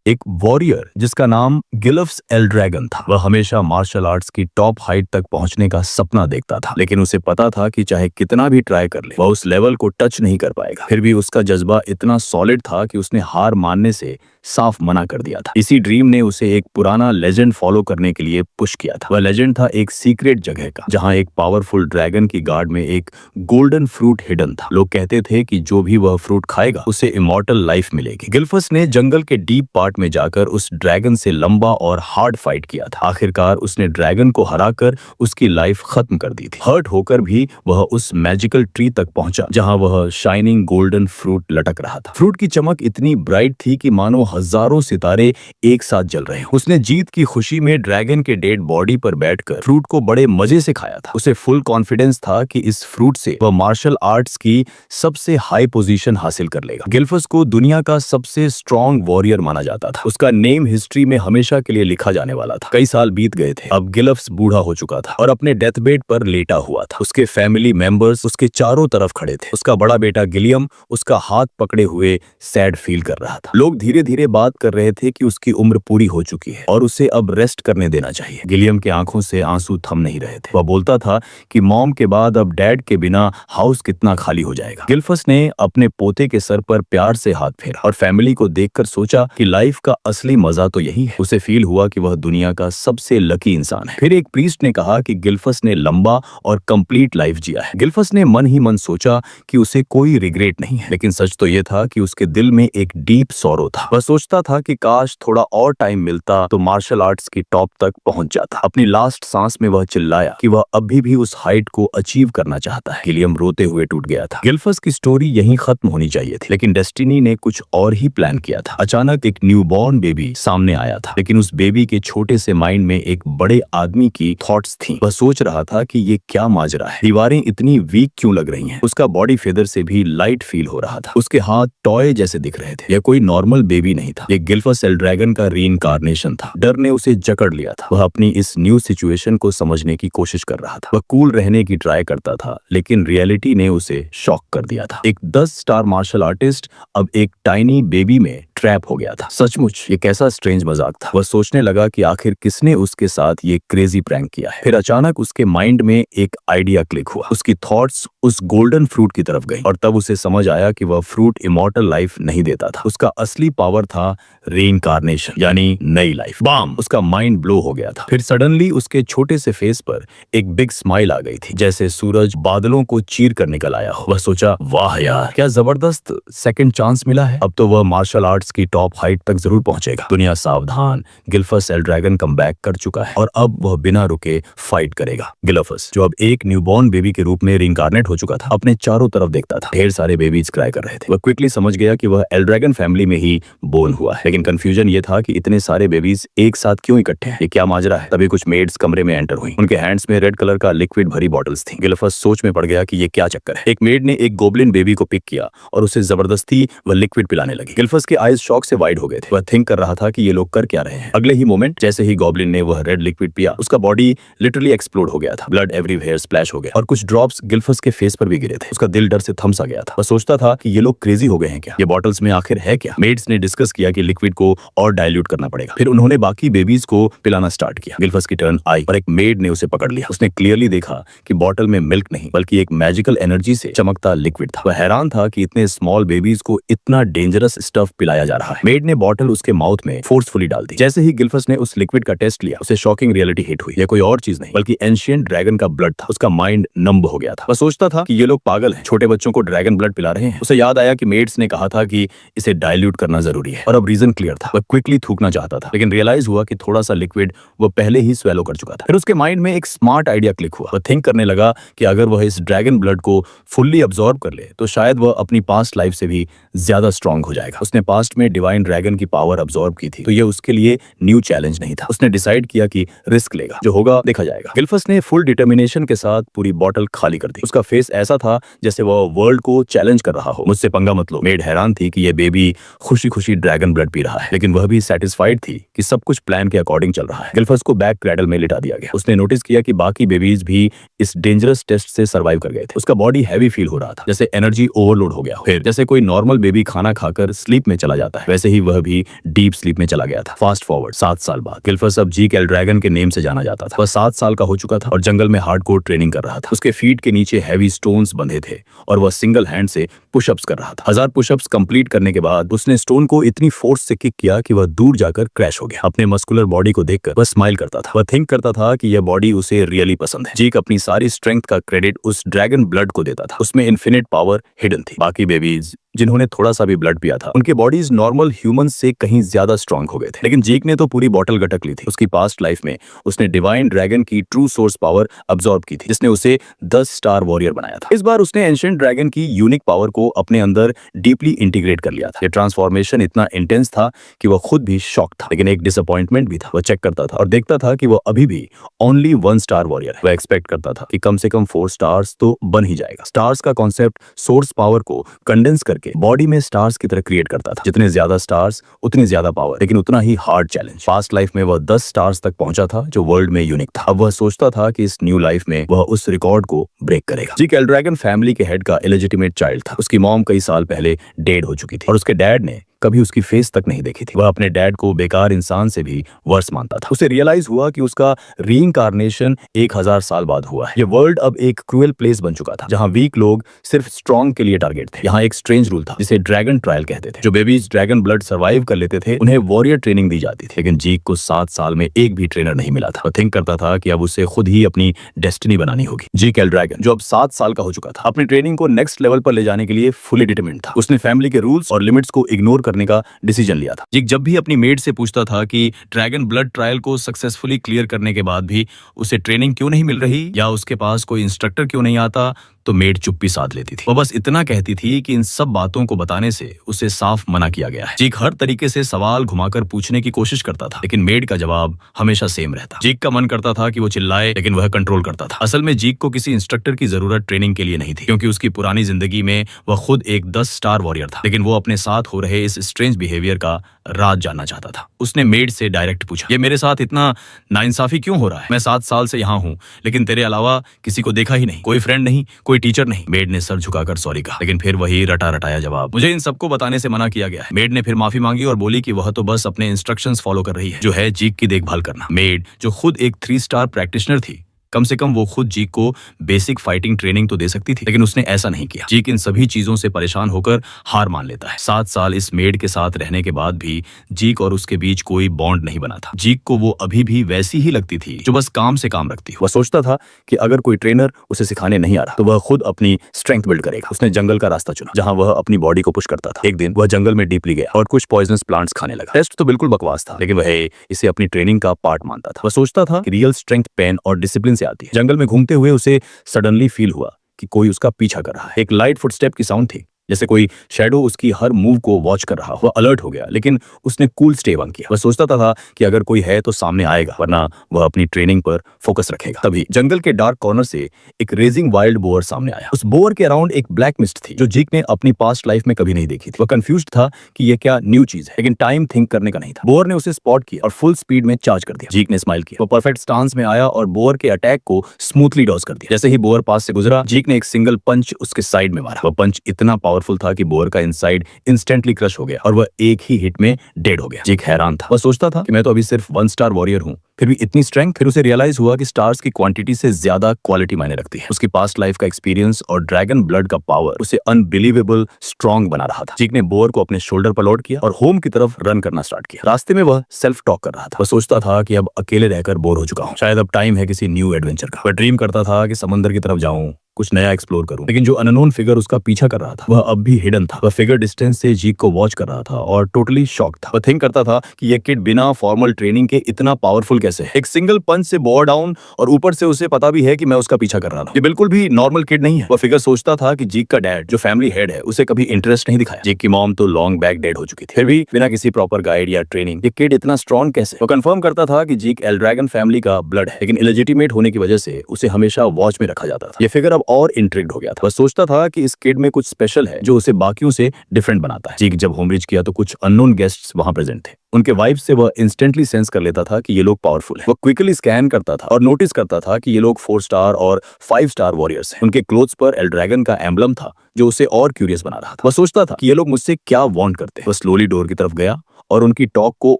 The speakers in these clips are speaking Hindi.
एक वॉरियर जिसका नाम गिलफ्स एल ड्रैगन था। वह हमेशा मार्शल आर्ट्स की टॉप हाइट तक पहुंचने का सपना देखता था, लेकिन उसे पता था कि चाहे कितना भी ट्राई कर ले वह उस लेवल को टच नहीं कर पाएगा। फिर भी उसका जज्बा इतना सॉलिड था कि उसने हार मानने से साफ मना कर दिया था। इसी ड्रीम ने उसे एक पुराना लेजेंड फॉलो करने के लिए पुश किया था। वह लेजेंड था एक सीक्रेट जगह का, जहां एक पावरफुल ड्रैगन की गार्ड में एक गोल्डन फ्रूट हिडन था। लोग कहते थे कि जो भी वह फ्रूट खाएगा उसे इमॉर्टल लाइफ मिलेगी। गिल्फस ने जंगल के डीप पार्ट में जाकर उस ड्रैगन से लंबा और हार्ड फाइट किया था। आखिरकार उसने ड्रैगन को हराकर उसकी लाइफ खत्म कर दी थी। हर्ट होकर भी वह उस मैजिकल ट्री तक पहुंचा जहां वह शाइनिंग गोल्डन फ्रूट लटक रहा था। फ्रूट की चमक इतनी ब्राइट थी कि मानो हजारों सितारे एक साथ जल रहे हैं। उसने जीत की खुशी में ड्रैगन के डेड बॉडी पर बैठकर फ्रूट को बड़े मजे से खाया था। उसे फुल कॉन्फिडेंस था कि इस फ्रूट से वह मार्शल आर्ट्स की सबसे हाई पोजीशन हासिल कर लेगा। गिल्फस को दुनिया का सबसे स्ट्रॉन्ग वॉरियर माना जाता था। उसका नेम हिस्ट्री में हमेशा के लिए लिखा जाने वाला था। कई साल बीत गए थे। अब गिल्फ्स बूढ़ा हो चुका था और अपने डेथ बेड पर लेटा हुआ था। उसके फैमिली मेंबर्स उसके चारों तरफ खड़े थे। उसका बड़ा बेटा गिलियम उसका हाथ पकड़े हुए सैड फील कर रहा था। लोग धीरे धीरे बात कर रहे थे कि उसकी उम्र पूरी हो चुकी है और उसे अब रेस्ट करने देना चाहिए। गिलियम के आंखों से आंसू थम नहीं रहे थे। वह बोलता था कि मॉम के बाद अब डैड के बिना हाउस कितना खाली हो जाएगा। गिल्फस ने अपने पोते के सर पर प्यार से हाथ फेरा और फैमिली को देखकर सोचा कि लाइफ का असली मजा तो यही है। उसे फील हुआ कि वह दुनिया का सबसे लकी इंसान है। फिर एक प्रीस्ट ने कहा कि गिल्फस ने लंबा और कंप्लीट लाइफ जिया है। गिल्फस ने मन ही मन सोचा कि उसे कोई रिग्रेट नहीं है, लेकिन सच तो यह था कि उसके दिल में एक डीप सॉरो था। वह सोचता था कि काश थोड़ा और टाइम मिलता तो मार्शल आर्ट्स की टॉप तक पहुंच जाता। अपनी लास्ट सांस में वह चिल्लाया कि वह अभी भी उस हाइट को अचीव करना चाहता है। गिलियम रोते हुए टूट गया था। गिल्फस की स्टोरी यहीं खत्म होनी चाहिए थी, लेकिन डेस्टिनी ने कुछ और ही प्लान किया था। अचानक एक न्यूबॉर्न बेबी सामने आया था, लेकिन उस बेबी के छोटे से माइंड में एक बड़े आदमी की थॉट्स थी। वह सोच रहा था कि ये क्या माजरा है, दीवारें इतनी वीक क्यों लग रही हैं। उसका बॉडी फेदर से भी लाइट फील हो रहा था। उसके हाथ टॉय जैसे दिख रहे थे। यह कोई नॉर्मल बेबी नहीं था, ये गिल्फस एल ड्रैगन का रीइंकार्नेशन था। डर ने उसे जकड़ लिया था। वह अपनी इस न्यू सिचुएशन को समझने की कोशिश कर रहा था। वह कूल रहने की ट्राई करता था, लेकिन रियलिटी ने उसे शॉक कर दिया था। एक 10 स्टार मार्शल आर्टिस्ट अब एक टाइनी बेबी में ट्रैप हो गया था। सचमुच ये कैसा स्ट्रेंज मजाक था। वह सोचने लगा कि आखिर किसने उसके साथ ये क्रेजी प्रैंक किया है। फिर अचानक उसके माइंड में एक आइडिया क्लिक हुआ। उसकी थॉट्स उस गोल्डन फ्रूट की तरफ गई और तब उसे समझ आया कि वह फ्रूट इमॉर्टल लाइफ नहीं देता था। उसका असली पावर था रीइंकार्नेशन, यानी नई लाइफ। बाम! उसका माइंड ब्लो हो गया था। फिर सडनली उसके छोटे से फेस पर एक बिग स्माइल आ गई थी, जैसे सूरज बादलों को चीर कर निकल आया हो। वह सोचा, वाह यार, क्या जबरदस्त सेकंड चांस मिला है। अब तो वह मार्शल आर्ट्स की टॉप हाइट तक जरूर पहुंचेगा। दुनिया सावधान, गिल्फस एल ड्रैगन कम बैक कर चुका है और अब वह बिना रुके फाइट करेगा। गिल्फस, जो अब एक न्यूबॉर्न बेबी के रूप में रीइंकार्नेट हो चुका था, अपने चारों तरफ देखता था। ढेर सारे बेबीज क्राई कर रहे थे। वह क्विकली समझ गया कि वह एल ड्रैगन फैमिली में ही बोर्न हुआ है, लेकिन कंफ्यूजन ये था कि इतने सारे बेबीज एक साथ क्यों इकट्ठे हैं। ये क्या माजरा है। तभी कुछ मेड्स कमरे में एंटर हुई। उनके हैंड्स में रेड कलर का लिक्विड भरी बॉटल्स थी। गिल्फस सोच में पड़ गया कि ये क्या चक्कर है। एक मेड ने एक गोब्लिन बेबी को पिक किया और उसे जबरदस्ती वह लिक्विड पिलाने लगी। गिल्फस के आईज शॉक से वाइड हो गए थे। वह थिंक कर रहा था कि ये लोग कर क्या रहे हैं। अगले ही मोमेंट जैसे ही गॉब्लिन ने वह रेड लिक्विड पिया, उसका बॉडी लिटरली एक्सप्लोड हो गया था। ब्लड एवरीवेयर स्प्लैश हो गया और कुछ ड्रॉप्स गिल्फस के फेस पर भी गिरे थे। उसका दिल डर से थम सा गया था। वह सोचता था कि ये लोग क्रेजी हो गए हैं क्या। ये बॉटल्स में आखिर है क्या। मेड्स ने डिस्कस किया कि लिक्विड को और डाइल्यूट करना पड़ेगा। फिर उन्होंने बाकी बेबीज को पिलाना स्टार्ट किया। गिल्फस की टर्न आई और एक मेड ने उसे पकड़ लिया। उसने क्लियरली देखा कि बॉटल में मिल्क नहीं बल्कि एक मैजिकल एनर्जी से चमकता लिक्विड था। वह हैरान था कि इतने स्मॉल बेबीज को इतना डेंजरस स्टफ पिलाया जा रहा है। मेड ने बॉटल उसके माउथ में फोर्सफुली डाल दी। जैसे ही गिल्फस ने उस लिक्विड का टेस्ट लिया, उसे शॉकिंग रियलिटी हिट हुई। यह कोई और चीज नहीं बल्कि एंशिएंट ड्रैगन का ब्लड था। उसका माइंड नंब हो गया था। वह सोचता था कि ये लोग पागल हैं, छोटे बच्चों को ड्रैगन ब्लड पिला रहे हैं। उसे याद आया कि मेड्स ने कहा था कि इसे डाइल्यूट करना जरूरी है और अब रीजन क्लियर था। वह क्विकली थूकना चाहता था, लेकिन रियलाइज हुआ कि थोड़ा सा लिक्विड वह पहले ही स्वेलो कर चुका था। फिर उसके माइंड में एक स्मार्ट आइडिया क्लिक हुआ। वह थिंक करने लगा कि अगर वह इस ड्रैगन ब्लड को फुल्ली अब्सॉर्ब कर ले तो शायद वह अपनी पास्ट लाइफ से भी ज्यादा स्ट्रांग हो जाएगा। उसने पास्ट में डिवाइन ड्रैगन की पावर अब्सॉर्ब की थी, तो यह उसके लिए न्यू चैलेंज नहीं था। उसने डिसाइड किया कि रिस्क लेगा, जो होगा देखा जाएगा। गिल्फस ने फुल डिटर्मिनेशन के साथ पूरी बॉटल खाली कर दी। उसका फेस ऐसा था जैसे वह वर्ल्ड को चैलेंज कर रहा हो। मुझसे पंगा मत लो। मेड हैरान थी कि यह बेबी खुशी खुशी ड्रैगन ब्लड पी रहा है, लेकिन वह भी सेटिस्फाइड थी कि सब कुछ प्लान के अकॉर्डिंग चल रहा है। गिल्फस को बैक क्रैडल में लिटा दिया गया। उसने नोटिस किया कि बाकी बेबीज भी इस डेंजरस टेस्ट से सर्वाइव कर गए थे। उसका बॉडी हैवी फील हो रहा था, जैसे एनर्जी ओवरलोड हो गया। फिर जैसे कोई नॉर्मल बेबी खाना खाकर स्लीप में चला जाता जाता है, वैसे ही वह भी डीप स्लीप में चला गया था। फास्ट फॉरवर्ड 7 साल बाद गिल्फस अब जीक एल्ड्रैगन के नेम से जाना जाता था। वह 7 साल का हो चुका था और जंगल में हार्डकोर ट्रेनिंग कर रहा था। उसके फीट के नीचे हैवी स्टोन्स बंधे थे और वह सिंगल हैंड से पुशअप्स कर रहा था। 1000 पुशअप्स कंप्लीट करने के बाद उसने स्टोन को इतनी फोर्स से किक किया कि वह दूर जाकर क्रैश हो गया। अपने मस्कुलर बॉडी को देखकर वह स्माइल करता था। वह थिंक करता था कि यह बॉडी उसे रियली पसंद है। जीक अपनी सारी स्ट्रेंथ का क्रेडिट उस ड्रैगन ब्लड को देता था। उसमें इन्फिनिट पावर हिडन थी। बाकी बेबीज जिन्होंने थोड़ा सा भी ब्लड पिया था, उनके बॉडीज नॉर्मल ह्यूमन से कहीं ज्यादा स्ट्रांग हो गए थे, लेकिन जीक ने तो पूरी बॉटल गटक ली थी। उसकी पास्ट लाइफ में उसने डिवाइन ड्रैगन की ट्रू सोर्स पावर अब्सॉर्ब की थी, जिसने उसे 10 स्टार वॉरियर बनाया था। इस बार उसने एंशिएंट ड्रैगन की यूनिक पावर को अपने अंदर डीपली इंटीग्रेट कर लिया था। ये ट्रांसफॉर्मेशन इतना इंटेंस था कि वह खुद भी शॉक था, लेकिन एक डिसअपॉइंटमेंट भी था। वह चेक करता था और देखता था कि वह अभी भी ओनली 1 स्टार वॉरियर है। वह एक्सपेक्ट करता था कि कम से कम 4 स्टार्स तो बन ही जाएगा। स्टार्स का कॉन्सेप्ट सोर्स पावर को कंडेंस करके बॉडी में स्टार्स की तरह क्रिएट करता था। जितने ज्यादा स्टार्स उतनी ज्यादा पावर, लेकिन उतना ही हार्ड चैलेंज। पास्ट लाइफ में वह 10 स्टार्स तक पहुंचा था, जो वर्ल्ड में यूनिक था। अब वह सोचता था कि इस न्यू लाइफ में वह उस रिकॉर्ड को ब्रेक करेगा। जीक एल्ड्रैगन फैमिली के हेड का इलेजिटिमेट चाइल्ड था। उसकी मॉम कई साल पहले डेड हो चुकी थी और उसके डैड ने कभी उसकी फेस तक नहीं देखी थी। वह अपने डैड को बेकार इंसान से भी वर्स मानता था। उसे रियलाइज हुआ कि उसका रीइंकार्नेशन 1000 साल बाद हुआ है। ये वर्ल्ड अब एक क्रूएल प्लेस बन चुका था, जहां वीक लोग सिर्फ स्ट्रॉन्ग के लिए टारगेट थे। यहाँ एक स्ट्रेंज रूल था जिसे ड्रैगन ट्रायल कहते थे। जो बेबीज ड्रैगन ब्लड सर्वाइव कर लेते थे, उन्हें वॉरियर ट्रेनिंग दी जाती थी। लेकिन जीक को 7 साल में एक भी ट्रेनर नहीं मिला था। वह थिंक करता था कि अब उसे खुद ही अपनी डेस्टिनी बनानी होगी। जीक एल्ड्रैगन, जो अब 7 साल का हो चुका था, अपनी ट्रेनिंग को नेक्स्ट लेवल पर ले जाने के लिए फुली डिटरमिन्ड था। उसने फैमिली के रूल्स और लिमिट्स को इग्नोर करने का डिसीजन लिया था। जीक जब भी अपनी मेड से पूछता था कि ड्रैगन ब्लड ट्रायल को सक्सेसफुली क्लियर करने के बाद भी उसे ट्रेनिंग क्यों नहीं मिल रही या उसके पास कोई इंस्ट्रक्टर क्यों नहीं आता, तो मेड चुप्पी साध लेती थी। वह बस इतना कहती थी कि इन सब बातों को बताने से उसे साफ मना किया गया है। जीक हर तरीके से सवाल घुमाकर पूछने की कोशिश करता था, लेकिन मेड का जवाब हमेशा सेम रहता। जीक का मन करता था कि वो चिल्लाए, लेकिन वह कंट्रोल करता था। असल में जीक को किसी इंस्ट्रक्टर की जरूरत ट्रेनिंग के लिए नहीं थी, क्योंकि उसकी पुरानी जिंदगी में वह खुद एक 10 स्टार वॉरियर था। लेकिन वो अपने साथ हो रहे इस स्ट्रेंज बिहेवियर का राज जानना चाहता था। उसने मेड से डायरेक्ट पूछा, ये मेरे साथ इतना नाइंसाफी क्यों हो रहा है? मैं 7 साल से यहाँ हूँ, लेकिन तेरे अलावा किसी को देखा ही नहीं, कोई फ्रेंड नहीं, कोई टीचर नहीं। मेड ने सर झुकाकर सॉरी कहा, लेकिन फिर वही रटा रटाया जवाब, मुझे इन सबको बताने से मना किया गया है। मेड ने फिर माफी मांगी और बोली कि वह तो बस अपने इंस्ट्रक्शंस फॉलो कर रही है, जो है जीक की देखभाल करना। मेड, जो खुद एक 3 स्टार प्रैक्टिशनर थी, कम से कम वो खुद जीक को बेसिक फाइटिंग ट्रेनिंग तो दे सकती थी, लेकिन उसने ऐसा नहीं किया। जीक इन सभी चीजों से परेशान होकर हार मान लेता है। 7 साल इस मेड के साथ रहने के बाद भी जीक और उसके बीच कोई बॉन्ड नहीं बना था। जीक को वो अभी भी वैसी ही लगती थी, जो बस काम से काम रखती। वह सोचता था कि अगर कोई ट्रेनर उसे सिखाने नहीं आ रहा, तो वह खुद अपनी स्ट्रेंथ बिल्ड करेगा। उसने जंगल का रास्ता चुना, जहां वह अपनी बॉडी को पुश करता था। एक दिन वह जंगल में डीपली गया और कुछ पॉइजनस प्लांट्स खाने लगा। टेस्ट तो बिल्कुल बकवास था, लेकिन वह इसे अपनी ट्रेनिंग का पार्ट मानता था। वह सोचता था कि रियल स्ट्रेंथ पेन और डिसिप्लिन से आती है। जंगल में घूमते हुए उसे सडनली फील हुआ कि कोई उसका पीछा कर रहा है। एक लाइट फुटस्टेप की साउंड थी, जैसे कोई शैडो उसकी हर मूव को वॉच कर रहा। वह अलर्ट हो गया, लेकिन उसने कूल स्टे ऑन किया। वह सोचता था कि अगर कोई है तो सामने आएगा, वरना वह अपनी ट्रेनिंग पर फोकस रखेगा। तभी जंगल के डार्क कॉर्नर से एक रेजिंग वाइल्ड बोअर सामने आया। उस बोअर के अराउंड एक ब्लैक मिस्ट थी, जो जीक ने अपनी पास्ट लाइफ में कभी नहीं देखी थी। वह कंफ्यूज्ड था कि यह क्या न्यू चीज है, लेकिन टाइम थिंक करने का नहीं था। बोअर ने उसे स्पॉट किया और फुल स्पीड में चार्ज कर दिया। जीक ने स्माइल किया। वह परफेक्ट स्टांस में आया और बोअर के अटैक को स्मूथली डॉज कर दिया। जैसे ही बोअर पास से गुजरा, जीक ने एक सिंगल पंच उसके साइड में मारा। वह पंच इतना पावरफुल था कि बोअर का इनसाइड इंस्टेंटली क्रश हो गया और वह एक ही हिट में डेड हो गया। जीक हैरान था। वह सोचता था कि मैं तो अभी सिर्फ 1 स्टार वॉरियर हूँ, फिर भी इतनी स्ट्रेंथ। फिर उसे रियलाइज हुआ कि स्टार्स की क्वांटिटी से ज्यादा क्वालिटी मायने रखती है। उसकी पास्ट लाइफ का एक्सपीरियंस और ड्रैगन ब्लड का पावर उसे अनबिलीवेबल स्ट्रॉन्ग बना रहा था। जीक ने बोअर को अपने शोल्डर पर लोड किया और होम की तरफ रन करना स्टार्ट किया। रास्ते में वह सेल्फ टॉक कर रहा था। वह सोचता था कि अब अकेले रहकर बोर हो चुका हूँ, शायद अब टाइम है किसी न्यू एडवेंचर का। वह ड्रीम करता था कि समंदर की तरफ जाऊं, कुछ नया एक्सप्लोर करूं। लेकिन जो अननोन फिगर उसका पीछा कर रहा था, वह अब भी हिडन था। वह फिगर डिस्टेंस से जीक को वॉच कर रहा था और टोटली शॉक था। वह थिंक करता था कि ये किड बिना फॉर्मल ट्रेनिंग के इतना पावरफुल कैसे है। एक सिंगल पंच से बोर डाउन और ऊपर से उसे पता भी है कि मैं उसका पीछा कर रहा था। ये बिल्कुल भी नॉर्मल किड नहीं है। वह फिगर सोचता था कि जीक का डैड, जो फैमिली हेड है, उसे कभी इंटरेस्ट नहीं दिखाया। जीक की मॉम तो लॉन्ग बैक डेड हो चुकी थी। फिर भी बिना किसी प्रॉपर गाइड या ट्रेनिंग ये किड इतना स्ट्रॉन्ग कैसे? वो कंफर्म करता था कि जीक एल्ड्रैगन फैमिली का ब्लड है, लेकिन इलेजिटिमेट होने की वजह से उसे हमेशा वॉच में रखा जाता था। ये फिगर अब और इंट्रिग्ड हो गया था। वह सोचता था कि इस किड में कुछ स्पेशल है जो उसे बाकियों से डिफरेंट बनाता है। जीक जब होम रीच किया तो कुछ अननोन गेस्ट्स वहां प्रेजेंट थे। उनके वाइफ से वह इंस्टेंटली सेंस कर लेता था कि ये लोग पावरफुल पावरफुल है। वो क्विकली स्कैन करता था और नोटिस करता था कि ये लोग 4 स्टार और 5 स्टार वॉरियर्स हैं। उनके क्लोथ्स पर एल्ड्रैगन का एम्बलम था जो उसे और क्यूरियस बना रहा था। वह सोचता था कि ये लोग मुझसे क्या वांट करते हैं। वह स्लोली डोर की तरफ गया और उनकी टॉक को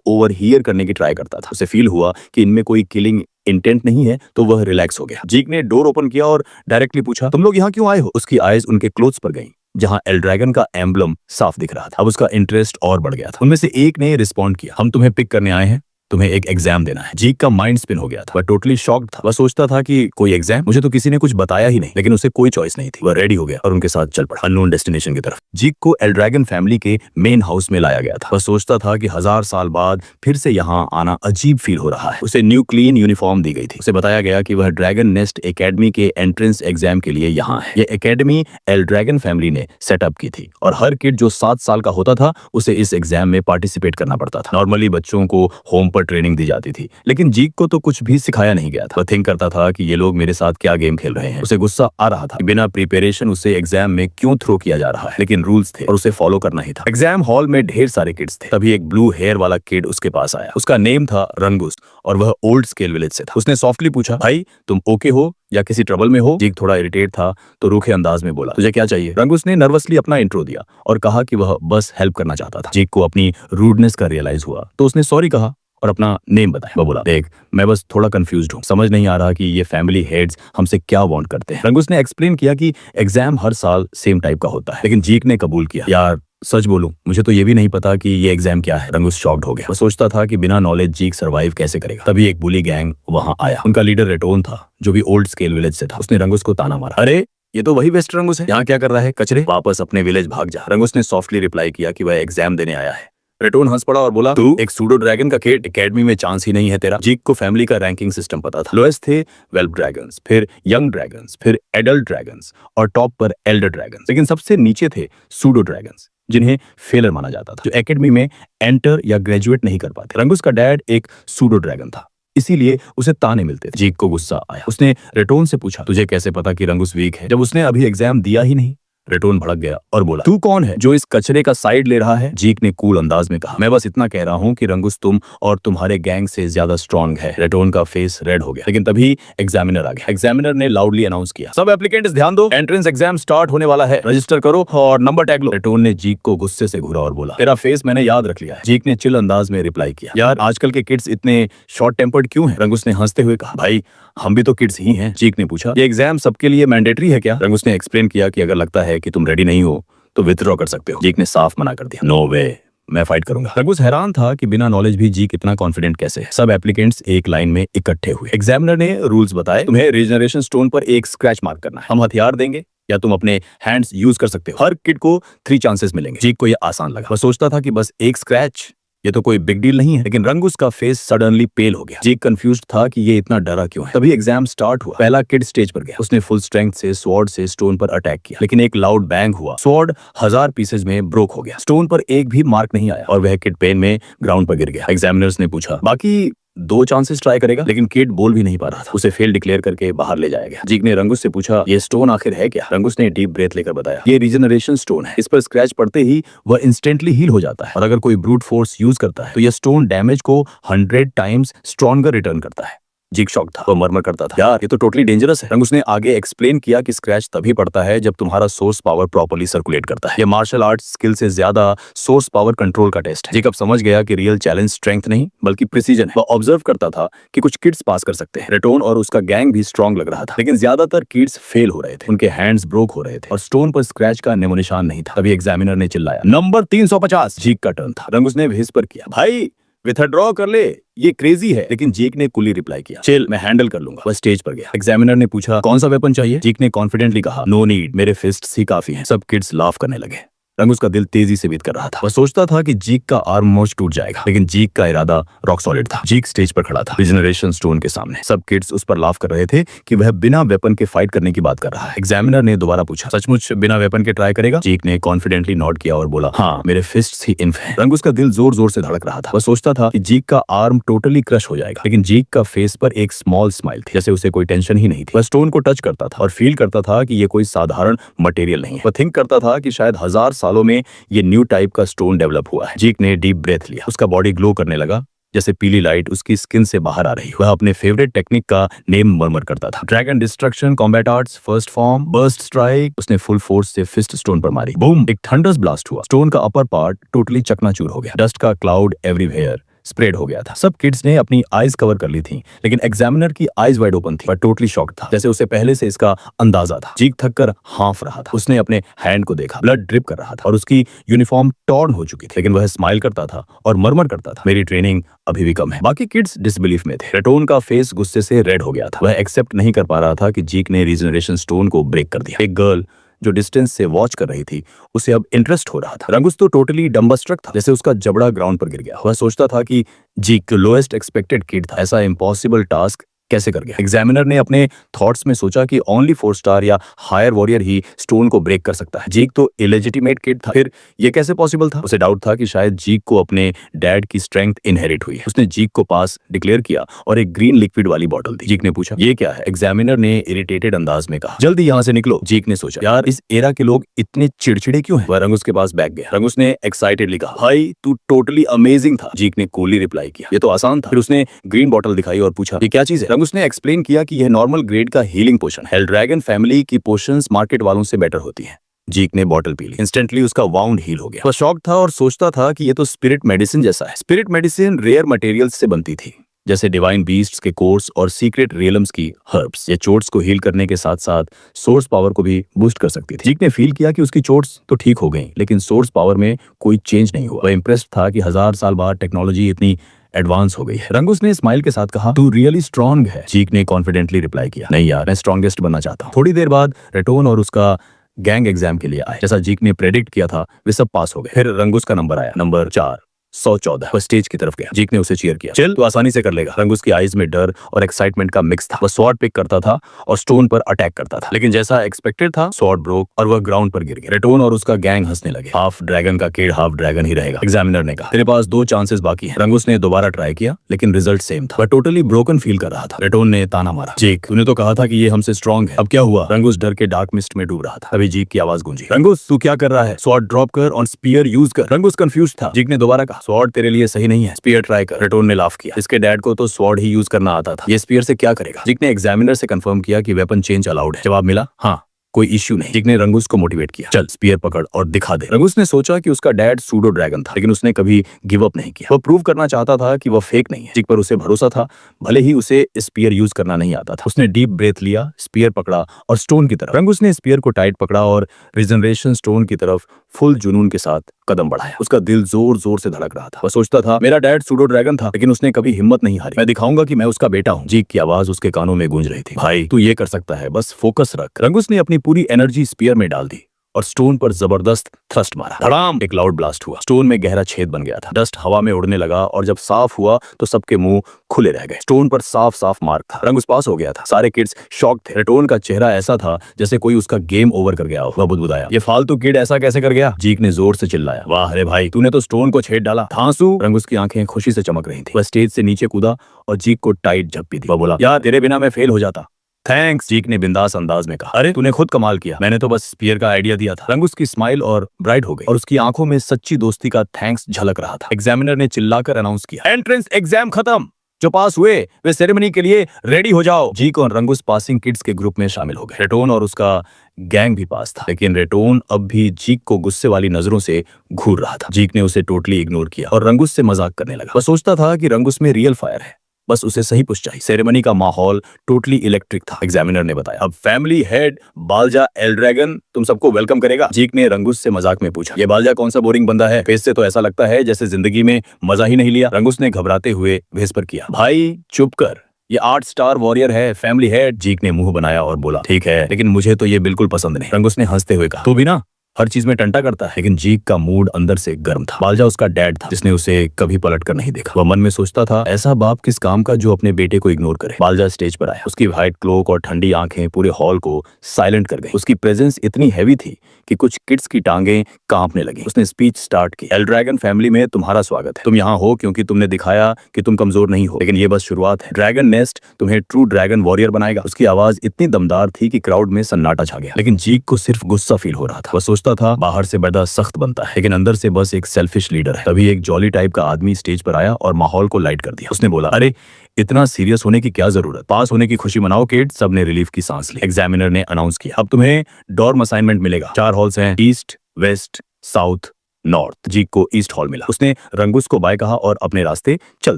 ओवरहियर करने की ट्राई करता था। उसे फील हुआ कि इनमें कोई किलिंग इंटेंट नहीं है, तो वह रिलैक्स हो गया। जीक ने डोर ओपन किया और डायरेक्टली पूछा, तुम लोग यहाँ क्यों आए हो? उसकी आईज उनके क्लोथ्स पर गईं, जहां एल्ड्रैगन का एम्बलम साफ दिख रहा था। अब उसका इंटरेस्ट और बढ़ गया था। उनमें से एक ने रिस्पॉन्ड किया, हम तुम्हें पिक करने आए हैं, तुम्हें एक एग्जाम देना है। जीक का माइंड स्पिन हो गया था। वह टोटली शॉक्ड था। वह सोचता था कि कोई एग्जाम, मुझे तो किसी ने कुछ बताया ही नहीं। लेकिन उसे कोई चॉइस नहीं थी। वह रेडी हो गया और उनके साथ चल पड़ा अननोन डेस्टिनेशन की तरफ। जीक को एल्ड्रैगन फैमिली के मेन हाउस में लाया गया था। वह सोचता था कि 1000 साल बाद फिर से यहाँ आना अजीब फील हो रहा है। उसे न्यू क्लीन यूनिफॉर्म दी गई थी। उसे बताया गया कि वह ड्रैगन नेस्ट एकेडमी के एंट्रेंस एग्जाम के लिए यहाँ है। यह एकेडमी एल्ड्रैगन फैमिली ने सेटअप की थी और हर किड जो 7 साल का होता था उसे इस एग्जाम में पार्टिसिपेट करना पड़ता था। नॉर्मली बच्चों को होम पर ट्रेनिंग दी जाती थी, लेकिन जीक को तो कुछ भी सिखाया नहीं गया था। वह थिंक करता था कि ये लोग मेरे साथ क्या गेम खेल रहे हैं। उसे गुस्सा आ रहा था कि बिना प्रिपरेशन उसे एग्जाम में क्यों थ्रो किया जा रहा है। लेकिन रूल्स थे और उसे फॉलो करना ही था। एग्जाम हॉल में ढेर सारे किड्स थे। तभी एक ब्लू हेयर वाला किड उसके पास आया। उसका नेम था रंगूस और वह ओल्ड स्केल विलेज से था। उसने सॉफ्टली पूछा, भाई तुम ओके हो या किसी ट्रबल में हो? जीक थोड़ा इरिटेट था तो रूखे अंदाज में बोला, तुझे क्या चाहिए? रंगूस ने नर्वसली अपना इंट्रो दिया और कहा कि वह बस हेल्प करना चाहता था। जीक को अपनी रूडनेस का रियलाइज हुआ तो उसने सॉरी कहा और अपना नेम बताया। वह बोला, देख मैं बस थोड़ा कंफ्यूज्ड हूँ, समझ नहीं आ रहा कि ये फैमिली हेड्स हमसे क्या वांट करते हैं। रंगूस ने एक्सप्लेन किया कि एग्जाम हर साल सेम टाइप का होता है। लेकिन जीक ने कबूल किया, यार सच बोलूं मुझे तो ये भी नहीं पता कि ये एग्जाम क्या है। रंगूस शॉक्ड हो गया। वो सोचता था कि बिना नॉलेज जीक सरवाइव कैसे करेगा। तभी एक बुली गैंग वहां आया। उनका लीडर रेटोन था जो भी ओल्ड स्केल विलेज से था। उसने रंगूस को ताना मारा, अरे ये तो वही वेस्ट रंगूस है, यहाँ क्या कर रहा है कचरे, वापस अपने विलेज भाग जा। रंगूस ने सॉफ्टली रिप्लाई किया कि वह एग्जाम देने आया है। रेटोन हंस पड़ा और बोला, तू एक सूडो ड्रैगन का किड, एकेडमी में चांस ही नहीं है तेरा। जीक को फैमिली का रैंकिंग सिस्टम पता था। लोएस्ट थे वेल्प ड्रैगन्स, फिर यंग ड्रैगन्स, फिर एडल्ट ड्रैगन्स और टॉप पर एल्डर ड्रैगन्स। लेकिन सबसे नीचे थे सूडो ड्रैगन्स जिन्हें फेलर माना जाता था, जो एकेडमी में एंटर या ग्रेजुएट नहीं कर पाते। रंगूस का डैड एक सूडो ड्रैगन था, इसीलिए उसे ताने मिलते थे। जीक को गुस्सा आया। उसने रेटोन से पूछा, तुझे कैसे पता कि रंगूस वीक है जब उसने अभी एग्जाम दिया ही नहीं? रेटोन भड़क गया और बोला, तू कौन है जो इस कचरे का साइड ले रहा है? जीक ने कूल अंदाज में कहा, मैं बस इतना कह रहा हूँ कि रंगूस तुम और तुम्हारे गैंग से ज्यादा स्ट्रांग है। रेटोन का फेस रेड हो गया। लेकिन तभी एग्जामिनर आ गया। एग्जामिनर ने लाउडली अनाउंस किया, सब एप्लीकेंट्स ध्यान दो, एंट्रेंस एग्जाम स्टार्ट होने वाला है, रजिस्टर करो और नंबर टैग लो। रेटोन ने जीक को गुस्से से घूरा और बोला, तेरा फेस मैंने याद रख लिया है। जीक ने चिल अंदाज में रिप्लाई किया, यार आजकल के किड्स इतने शॉर्ट टेम्पर्ड क्यों हैं? रंगूस ने हंसते हुए कहा, भाई हम भी तो किड्स ही हैं। जीक ने पूछा, ये एग्जाम सबके लिए मैंडेटरी है क्या? रंगूस ने एक्सप्लेन किया कि अगर लगता है कि तुम रेडी नहीं हो तो विथड्रॉ कर सकते हो। जीक ने साफ मना कर दिया, नो वे, मैं फाइट करूंगा। रंगूस हैरान था कि बिना नॉलेज भी जीक इतना कॉन्फिडेंट कैसे है। सब एप्लीकेंट्स एक लाइन में इकट्ठे हुए। एग्जामिनर ने रूल्स बताए, तुम्हें रीजनरेशन स्टोन पर एक स्क्रैच मार्क करना है। हम हथियार देंगे या तुम अपने हैंड्स यूज कर सकते हो। हर किड को 3 चांसेस मिलेंगे। जीक को यह आसान लगा। वह सोचता था कि बस एक स्क्रैच, ये तो कोई बिग डील नहीं है। लेकिन रंगूस का फेस सडनली पेल हो गया। जीक कंफ्यूज्ड था कि ये इतना डरा क्यों है। तभी एग्जाम स्टार्ट हुआ। पहला किड स्टेज पर गया। उसने फुल स्ट्रेंथ से स्वॉर्ड से स्टोन पर अटैक किया, लेकिन एक लाउड बैंग हुआ। स्वॉर्ड 1000 पीसेज में ब्रोक हो गया। स्टोन पर एक भी मार्क नहीं आया और वह किड पेन में ग्राउंड पर गिर गया। एग्जामिनर्स ने पूछा, बाकी 2 चांसेस ट्राई करेगा? लेकिन किड बोल भी नहीं पा रहा था। उसे फेल डिक्लेयर करके बाहर ले जाया गया। जीक ने रंगूस से पूछा, ये स्टोन आखिर है क्या? रंगूस ने डीप ब्रेथ लेकर बताया, ये रीजनरेशन स्टोन है। इस पर स्क्रैच पड़ते ही वह इंस्टेंटली हील हो जाता है और अगर कोई ब्रूट फोर्स यूज करता है तो यह स्टोन डैमेज को 100 टाइम्स स्ट्रॉन्गर रिटर्न करता है। जीक शॉक था। वह मरमर करता था, यार ये तो टोटली डेंजरस है। रंगूस ने आगे एक्सप्लेन किया कि स्क्रैच तभी पड़ता है जब तुम्हारा सोर्स पावर प्रॉपर्ली सर्कुलेट करता है। ये मार्शल आर्ट्स स्किल से ज्यादा सोर्स पावर कंट्रोल का टेस्ट है। जीक अब समझ गया कि रियल चैलेंज स्ट्रेंथ नहीं बल्कि प्रिसीजन है। वह ऑब्जर्व करता था कि कुछ किड्स पास कर सकते हैं। रेटोन और उसका गैंग भी स्ट्रॉन्ग लग रहा था, लेकिन ज्यादातर किड्स फेल हो रहे थे। उनके हैंड्स ब्रोक हो रहे थे और स्टोन पर स्क्रैच का नेमो निशान नहीं था। तभी एग्जामिनर ने चिल्लाया, नंबर 350। जीक का टर्न था। रंगूस ने व्हिस्पर किया, भाई विथड्रॉ कर ले, ये क्रेजी है। लेकिन जीक ने कूली रिप्लाई किया, चिल, मैं हैंडल कर लूंगा। वह स्टेज पर गया। एग्जामिनर ने पूछा, कौन सा वेपन चाहिए? जीक ने कॉन्फिडेंटली कहा, नो नीड, मेरे फिस्ट्स ही काफी हैं। सब किड्स लाफ करने लगे। रंगूस का दिल तेजी से बीत कर रहा था। वह सोचता था कि जीक का आर्म मोस्ट टूट जाएगा, लेकिन जीक का इरादा रॉक सॉलिड था। जीक स्टेज पर खड़ा था रीजनरेशन स्टोन के सामने। सब किड्स उस पर लाफ कर रहे थे कि वह बिना वेपन के फाइट करने की बात कर रहा है। एग्जामिनर ने दोबारा पूछा, सचमुच बिना वेपन के ट्राई करेगा? जीक ने कॉन्फिडेंटली नॉट किया और बोला, हाँ, मेरे फिस्ट्स ही इन्फ हैं। रंगूस का दिल जोर जोर से धड़क रहा था। वह सोचता था कि जीक का आर्म टोटली क्रश हो जाएगा, लेकिन जीक का फेस पर एक स्मॉल स्माइल थी, जैसे उसे कोई टेंशन ही नहीं थी। वह स्टोन को टच करता था और फील करता था कि ये कोई साधारण मटेरियल नहीं है। वह थिंक करता था कि शायद 1000 सालों में ये न्यू टाइप का स्टोन डेवलप हुआ है। जीक ने डीप ब्रेथ लिया। उसका बॉडी ग्लो करने लगा जैसे पीली लाइट उसकी स्किन से बाहर आ रही हो। वह अपने फेवरेट टेक्निक का नेम मरमर करता था। Dragon destruction, combat arts, first form, burst strike. उसने फुल फोर्स से फिस्ट स्टोन पर मारी। बूम, एक थंडर्स ब्लास्ट हुआ। स्टोन का अपर पार्ट टोटली चकनाचूर हो गया। डस्ट का क्लाउड एवरीवेयर स्प्रेड हो गया था। सब किड्स ने अपनी आईज कवर कर ली थी, लेकिन एग्जामिनर की आईज वाइड ओपन थी, पर टोटली शॉक था, जैसे उसे पहले से इसका अंदाजा था। जीक थक कर हाँफ रहा था। उसने अपने हैंड को देखा, ब्लड ड्रिप कर रहा था और उसकी यूनिफॉर्म टॉर्न हो चुकी थी, लेकिन वह स्माइल करता था और मरमर करता था, मेरी ट्रेनिंग अभी भी कम है। बाकी किड्स डिसबिलीफ में थे। रेटोन का फेस गुस्से से रेड हो गया था। वह एक्सेप्ट नहीं कर पा रहा था कि जीक ने रीजनरेशन स्टोन को ब्रेक कर दिया। एक गर्ल जो डिस्टेंस से वॉच कर रही थी, उसे अब इंटरेस्ट हो रहा था। रंगूस तो टोटली डम्बस्ट्रक था, जैसे उसका जबड़ा ग्राउंड पर गिर गया। वह सोचता था कि जीक लोएस्ट एक्सपेक्टेड किड था, ऐसा इम्पॉसिबल टास्क कैसे कर गया। एग्जामिनर ने अपने थॉट्स में सोचा कि ओनली 4 स्टार या हायर वॉरियर ही स्टोन को ब्रेक कर सकता है। जीक तो इलेजिटिमेट किड था, फिर ये कैसे पॉसिबल था। उसे डाउट था कि शायद जीक को अपने डैड की स्ट्रेंथ इनहेरिट हुई। उसने जीक को पास डिक्लेयर किया और एक ग्रीन लिक्विड वाली बॉटल दी। जीक ने पूछा, ये क्या है। एग्जामिनर ने इरिटेटेड अंदाज में कहा, जल्दी यहाँ से निकलो। जीक ने सोचा, यार इस एरा के लोग इतने चिड़चिड़े क्यों हैं। वह रंगूस के पास बैठ गया। रंगूस ने एक्साइटेडली कहा, भाई तू टोटली अमेजिंग था। जीक ने कूली रिप्लाई किया, ये तो आसान था। फिर उसने ग्रीन बॉटल दिखाई और पूछा, ये क्या चीज है। रंगूस ने एक्सप्लेन किया कि यह नॉर्मल ग्रेड का हीलिंग पोशन है। एल्ड्रैगन फैमिली की पोशंस मार्केट वालों से बेटर होती हैं। जीक ने बॉटल पी ली। इंस्टेंटली उसका वाउंड हील हो गया। वह शॉक था और सोचता था कि ये तो स्पिरिट मेडिसिन जैसा है। स्पिरिट मेडिसिन रेयर मटेरियल्स से बनती थी, जैसे डिवाइन बीस्ट्स के कोर्स और सीक्रेट रियलम्स की हर्ब्स। ये चोट्स को हील करने के साथ साथ सोर्स पावर को भी बूस्ट कर सकती थी। जीक ने फील किया कि उसकी चोट्स तो ठीक हो गई, लेकिन सोर्स पावर में कोई चेंज नहीं हुआ। वह इंप्रेस्ड था कि 1000 साल बाद टेक्नोलॉजी इतनी एडवांस हो गई है। रंगूस ने स्माइल के साथ कहा, तू रियली स्ट्रांग है। जीक ने कॉन्फिडेंटली रिप्लाई किया, नहीं यार, मैं स्ट्रॉन्गेस्ट बनना चाहता हूँ। थोड़ी देर बाद रेटोन और उसका गैंग एग्जाम के लिए आए। जैसा जीक ने प्रेडिक्ट किया था, वे सब पास हो गए। फिर रंगूस का नंबर आया, नंबर 4, 114। वह स्टेज की तरफ गया। जीक ने उसे चीयर किया, चल तू आसानी से कर लेगा। रंगूस की आईज में डर और एक्साइटमेंट का मिक्स था। वह स्वॉर्ड पिक करता था और स्टोन पर अटैक करता था, लेकिन जैसा एक्सपेक्टेड था, स्वॉर्ड ब्रोक और वह ग्राउंड पर गिर गया। रेटोन और उसका गैंग हंसने लगे। हाफ ड्रैगन का किड हाफ ड्रैगन ही रहेगा। एग्जामिनर ने कहा, तेरे पास 2 चांसेस बाकी हैं। रंगूस ने दोबारा ट्राई किया, लेकिन रिजल्ट सेम था। वह टोटली ब्रोकन फील कर रहा था। रेटोन ने ताना मारा, जीक तूने तो कहा था कि ये हमसे स्ट्रॉन्ग है, अब क्या हुआ। रंगूस डर के डार्क मिस्ट में डूब रहा था। अभी जीक की आवाज गूंजी, रंगूस तू क्या कर रहा है। स्वॉर्ड ड्रॉप कर और स्पीयर यूज कर। रंगूस कंफ्यूज था। जीक ने दोबारा कहा, स्वॉर्ड तेरे लिए सही नहीं है, स्पीयर ट्राई कर। रेटोन ने लाफ किया, इसके डैड को तो स्वॉर्ड ही यूज करना आता था, ये स्पीयर से क्या करेगा। जीक ने एग्जामिनर से कंफर्म किया कि वेपन चेंज अलाउड है। जवाब मिला, हाँ कोई इश्यू नहीं। जीक ने रंगूस को मोटिवेट किया, चल स्पीयर पकड़ और दिखा दे। रंगूस ने सोचा कि उसका डैड सूडो ड्रैगन था, लेकिन उसने कभी गिव अप नहीं किया। वो प्रूव करना चाहता था कि वह फेक नहीं है। जीक पर उसे भरोसा था, भले ही उसे स्पीयर यूज करना नहीं आता था। उसने डीप ब्रेथ लिया, स्पीयर पकड़ा और स्टोन की तरफ। रंगूस ने स्पीयर को टाइट पकड़ा और रिजनरेशन स्टोन की तरफ फुल जुनून के साथ कदम बढ़ाया। उसका दिल जोर जोर से धड़क रहा था। वह सोचता था, मेरा डैड सूडो ड्रैगन था, लेकिन उसने कभी हिम्मत नहीं हारी। मैं दिखाऊंगा कि मैं उसका बेटा हूँ। जीक की आवाज उसके कानों में गूंज रही थी, भाई तू ये कर सकता है, बस फोकस रख। रंगूस ने अपनी पूरी एनर्जी स्पीयर में डाल दी और स्टोन पर जबरदस्त थ्रस्ट मारा। धड़ाम, एक लाउड ब्लास्ट हुआ। स्टोन में गहरा छेद बन गया था। डस्ट हवा में उड़ने लगा और जब साफ हुआ तो सबके मुंह खुले रह गए। स्टोन पर साफ साफ मार्क था। रंगूस पास हो गया था। सारे किड्स शॉक थे। रेटोन का चेहरा ऐसा था जैसे कोई उसका गेम ओवर कर गया हो। वह बुदबुदाया, ये फालतू किड ऐसा कैसे कर गया। जीक ने जोर से चिल्लाया, वाह रे भाई, तूने तो स्टोन को छेद डाला। धांसू। रंगूस की आंखें खुशी से चमक रही थी। वह स्टेज से नीचे कूदा और जीक को टाइट झप्पी दी। वह बोला, यार तेरे बिना मैं फेल हो जाता। थैंक्स, जीक ने बिंदास अंदाज में कहा, अरे तूने खुद कमाल किया, मैंने तो बस स्पीयर का आइडिया दिया था। रंगूस की स्माइल और ब्राइट हो गई और उसकी आंखों में सच्ची दोस्ती का थैंक्स झलक रहा था। एग्जामिनर ने चिल्लाकर अनाउंस किया, एंट्रेंस एग्जाम खत्म, जो पास हुए वे सेरेमनी के लिए रेडी हो जाओ। जीक और रंगूस पासिंग किड्स के ग्रुप में शामिल हो गए। रेटोन और उसका गैंग भी पास था, लेकिन रेटोन अब भी जीक को गुस्से वाली नजरों से घूर रहा था। जीक ने उसे टोटली इग्नोर किया और रंगूस से मजाक करने लगा। वह सोचता था कि रंगूस में रियल फायर है, बस उसे सही पुश चाहिए। सेरेमनी का माहौल टोटली इलेक्ट्रिक था। एग्जामिनर ने बताया, अब फैमिली हेड बालजा एल्ड्रैगन तुम सबको वेलकम करेगा। जीक ने रंगूस से मजाक में पूछा, ये बालजा कौन सा बोरिंग बंदा है, फेस से तो ऐसा लगता है जैसे जिंदगी में मजा ही नहीं लिया। रंगूस ने घबराते हुए व्हिस्पर किया, भाई चुप कर, ये 8 स्टार वॉरियर है, फैमिली हेड। जीक ने मुंह बनाया और बोला, ठीक है, लेकिन मुझे तो ये बिल्कुल पसंद नहीं। रंगूस ने हंसते हुए कहा, तू भी ना हर चीज में टंटा करता है। लेकिन जीक का मूड अंदर से गर्म था। बालजा उसका डैड था, जिसने उसे कभी पलट कर नहीं देखा। वह मन में सोचता था, ऐसा बाप किस काम का जो अपने बेटे को इग्नोर करे। बालजा स्टेज पर आया। उसकी व्हाइट क्लोक और ठंडी आंखें पूरे हॉल को साइलेंट कर गई। उसकी प्रेजेंस इतनी हैवी थी कि कुछ किड्स की टांगें कांपने लगी। उसने स्पीच स्टार्ट की, एल्ड्रैगन फैमिली में तुम्हारा स्वागत है। तुम यहाँ हो क्योंकि तुमने दिखाया कि तुम कमजोर नहीं हो, लेकिन ये बस शुरुआत है। ड्रैगन नेस्ट तुम्हें ट्रू ड्रैगन वॉरियर बनाएगा। उसकी आवाज इतनी दमदार थी कि क्राउड में सन्नाटा छा गया, लेकिन जीक को सिर्फ गुस्सा फील हो रहा था। वह सोचता सोचता था बाहर से बड़ा सख्त बनता है लेकिन अंदर से बस एक सेल्फिश लीडर है। तभी एक जॉली टाइप का आदमी स्टेज पर आया और माहौल को लाइट कर दिया। उसने बोला, अरे इतना सीरियस होने की क्या जरूरत, पास होने की खुशी मनाओ किड। सबने रिलीफ की सांस ली। एग्जामिनर ने अनाउंस किया, अब तुम्हें डॉर्म असाइनमेंट मिलेगा। 4 हॉल्स हैं, ईस्ट, वेस्ट, साउथ, नॉर्थ। जीक को ईस्ट हॉल मिला। उसने रंगूस को बाय कहा और अपने रास्ते चल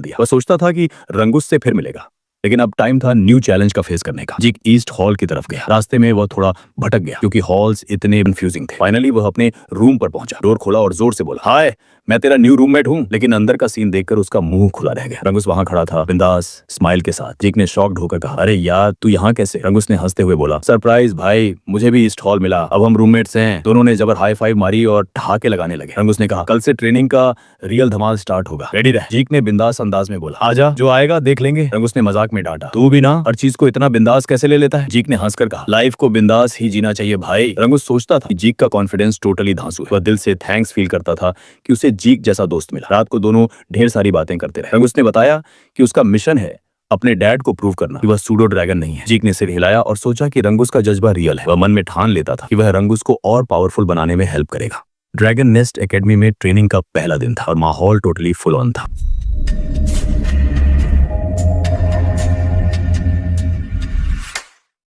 दिया। वह सोचता था कि रंगूस से फिर मिलेगा, लेकिन अब टाइम था न्यू चैलेंज का फेस करने का। जीक ईस्ट हॉल की तरफ गया। रास्ते में वह थोड़ा भटक गया क्योंकि हॉल्स इतने कंफ्यूजिंग थे। फाइनली वह अपने रूम पर पहुंचा। डोर खोला और जोर से बोला, हाय मैं तेरा न्यू रूममेट हूँ। लेकिन अंदर का सीन देखकर उसका मुंह खुला रह गया। रंगूस वहां खड़ा था, बिंदास स्माइल के साथ। जीक ने शॉक्ड होकर कहा, अरे यार तू यहाँ कैसे? रंगूस ने हंसते हुए बोला, सरप्राइज भाई, मुझे भी ईस्ट हॉल मिला, अब हम रूममेट्स हैं। दोनों ने जबर हाई फाइव मारी और ठहाके लगाने लगे। रंगूस ने कहा, कल से ट्रेनिंग का रियल धमाल स्टार्ट होगा, रेडी रह। जीक ने बिंदास अंदाज में बोला, आजा, जो आएगा देख लेंगे। रंगूस ने मजाक में डांटा, तू भी ना हर चीज को इतना बिंदास कैसे ले लेता है? जीक ने हंसकर कहा, लाइफ को बिंदास ही जीना चाहिए भाई। रंगूस सोचता था कि जीक का कॉन्फिडेंस टोटली धांसू है। वह दिल से थैंक्स फील करता था कि उसे जीक जैसा दोस्त मिला। रात को दोनों ढेर सारी बातें करते रहे। रंगूस ने बताया कि उसका मिशन है अपने डैड को प्रूव करना कि वह सूडो ड्रैगन नहीं है। जीक ने सिर हिलाया और सोचा कि रंगूस का जज्बा रियल है। वह मन में ठान लेता था कि वह रंगूस को और पावरफुल बनाने में हेल्प करेगा। ड्रैगन नेस्ट एकेडमी में ट्रेनिंग का पहला दिन था और माहौल टोटली फुल ऑन था।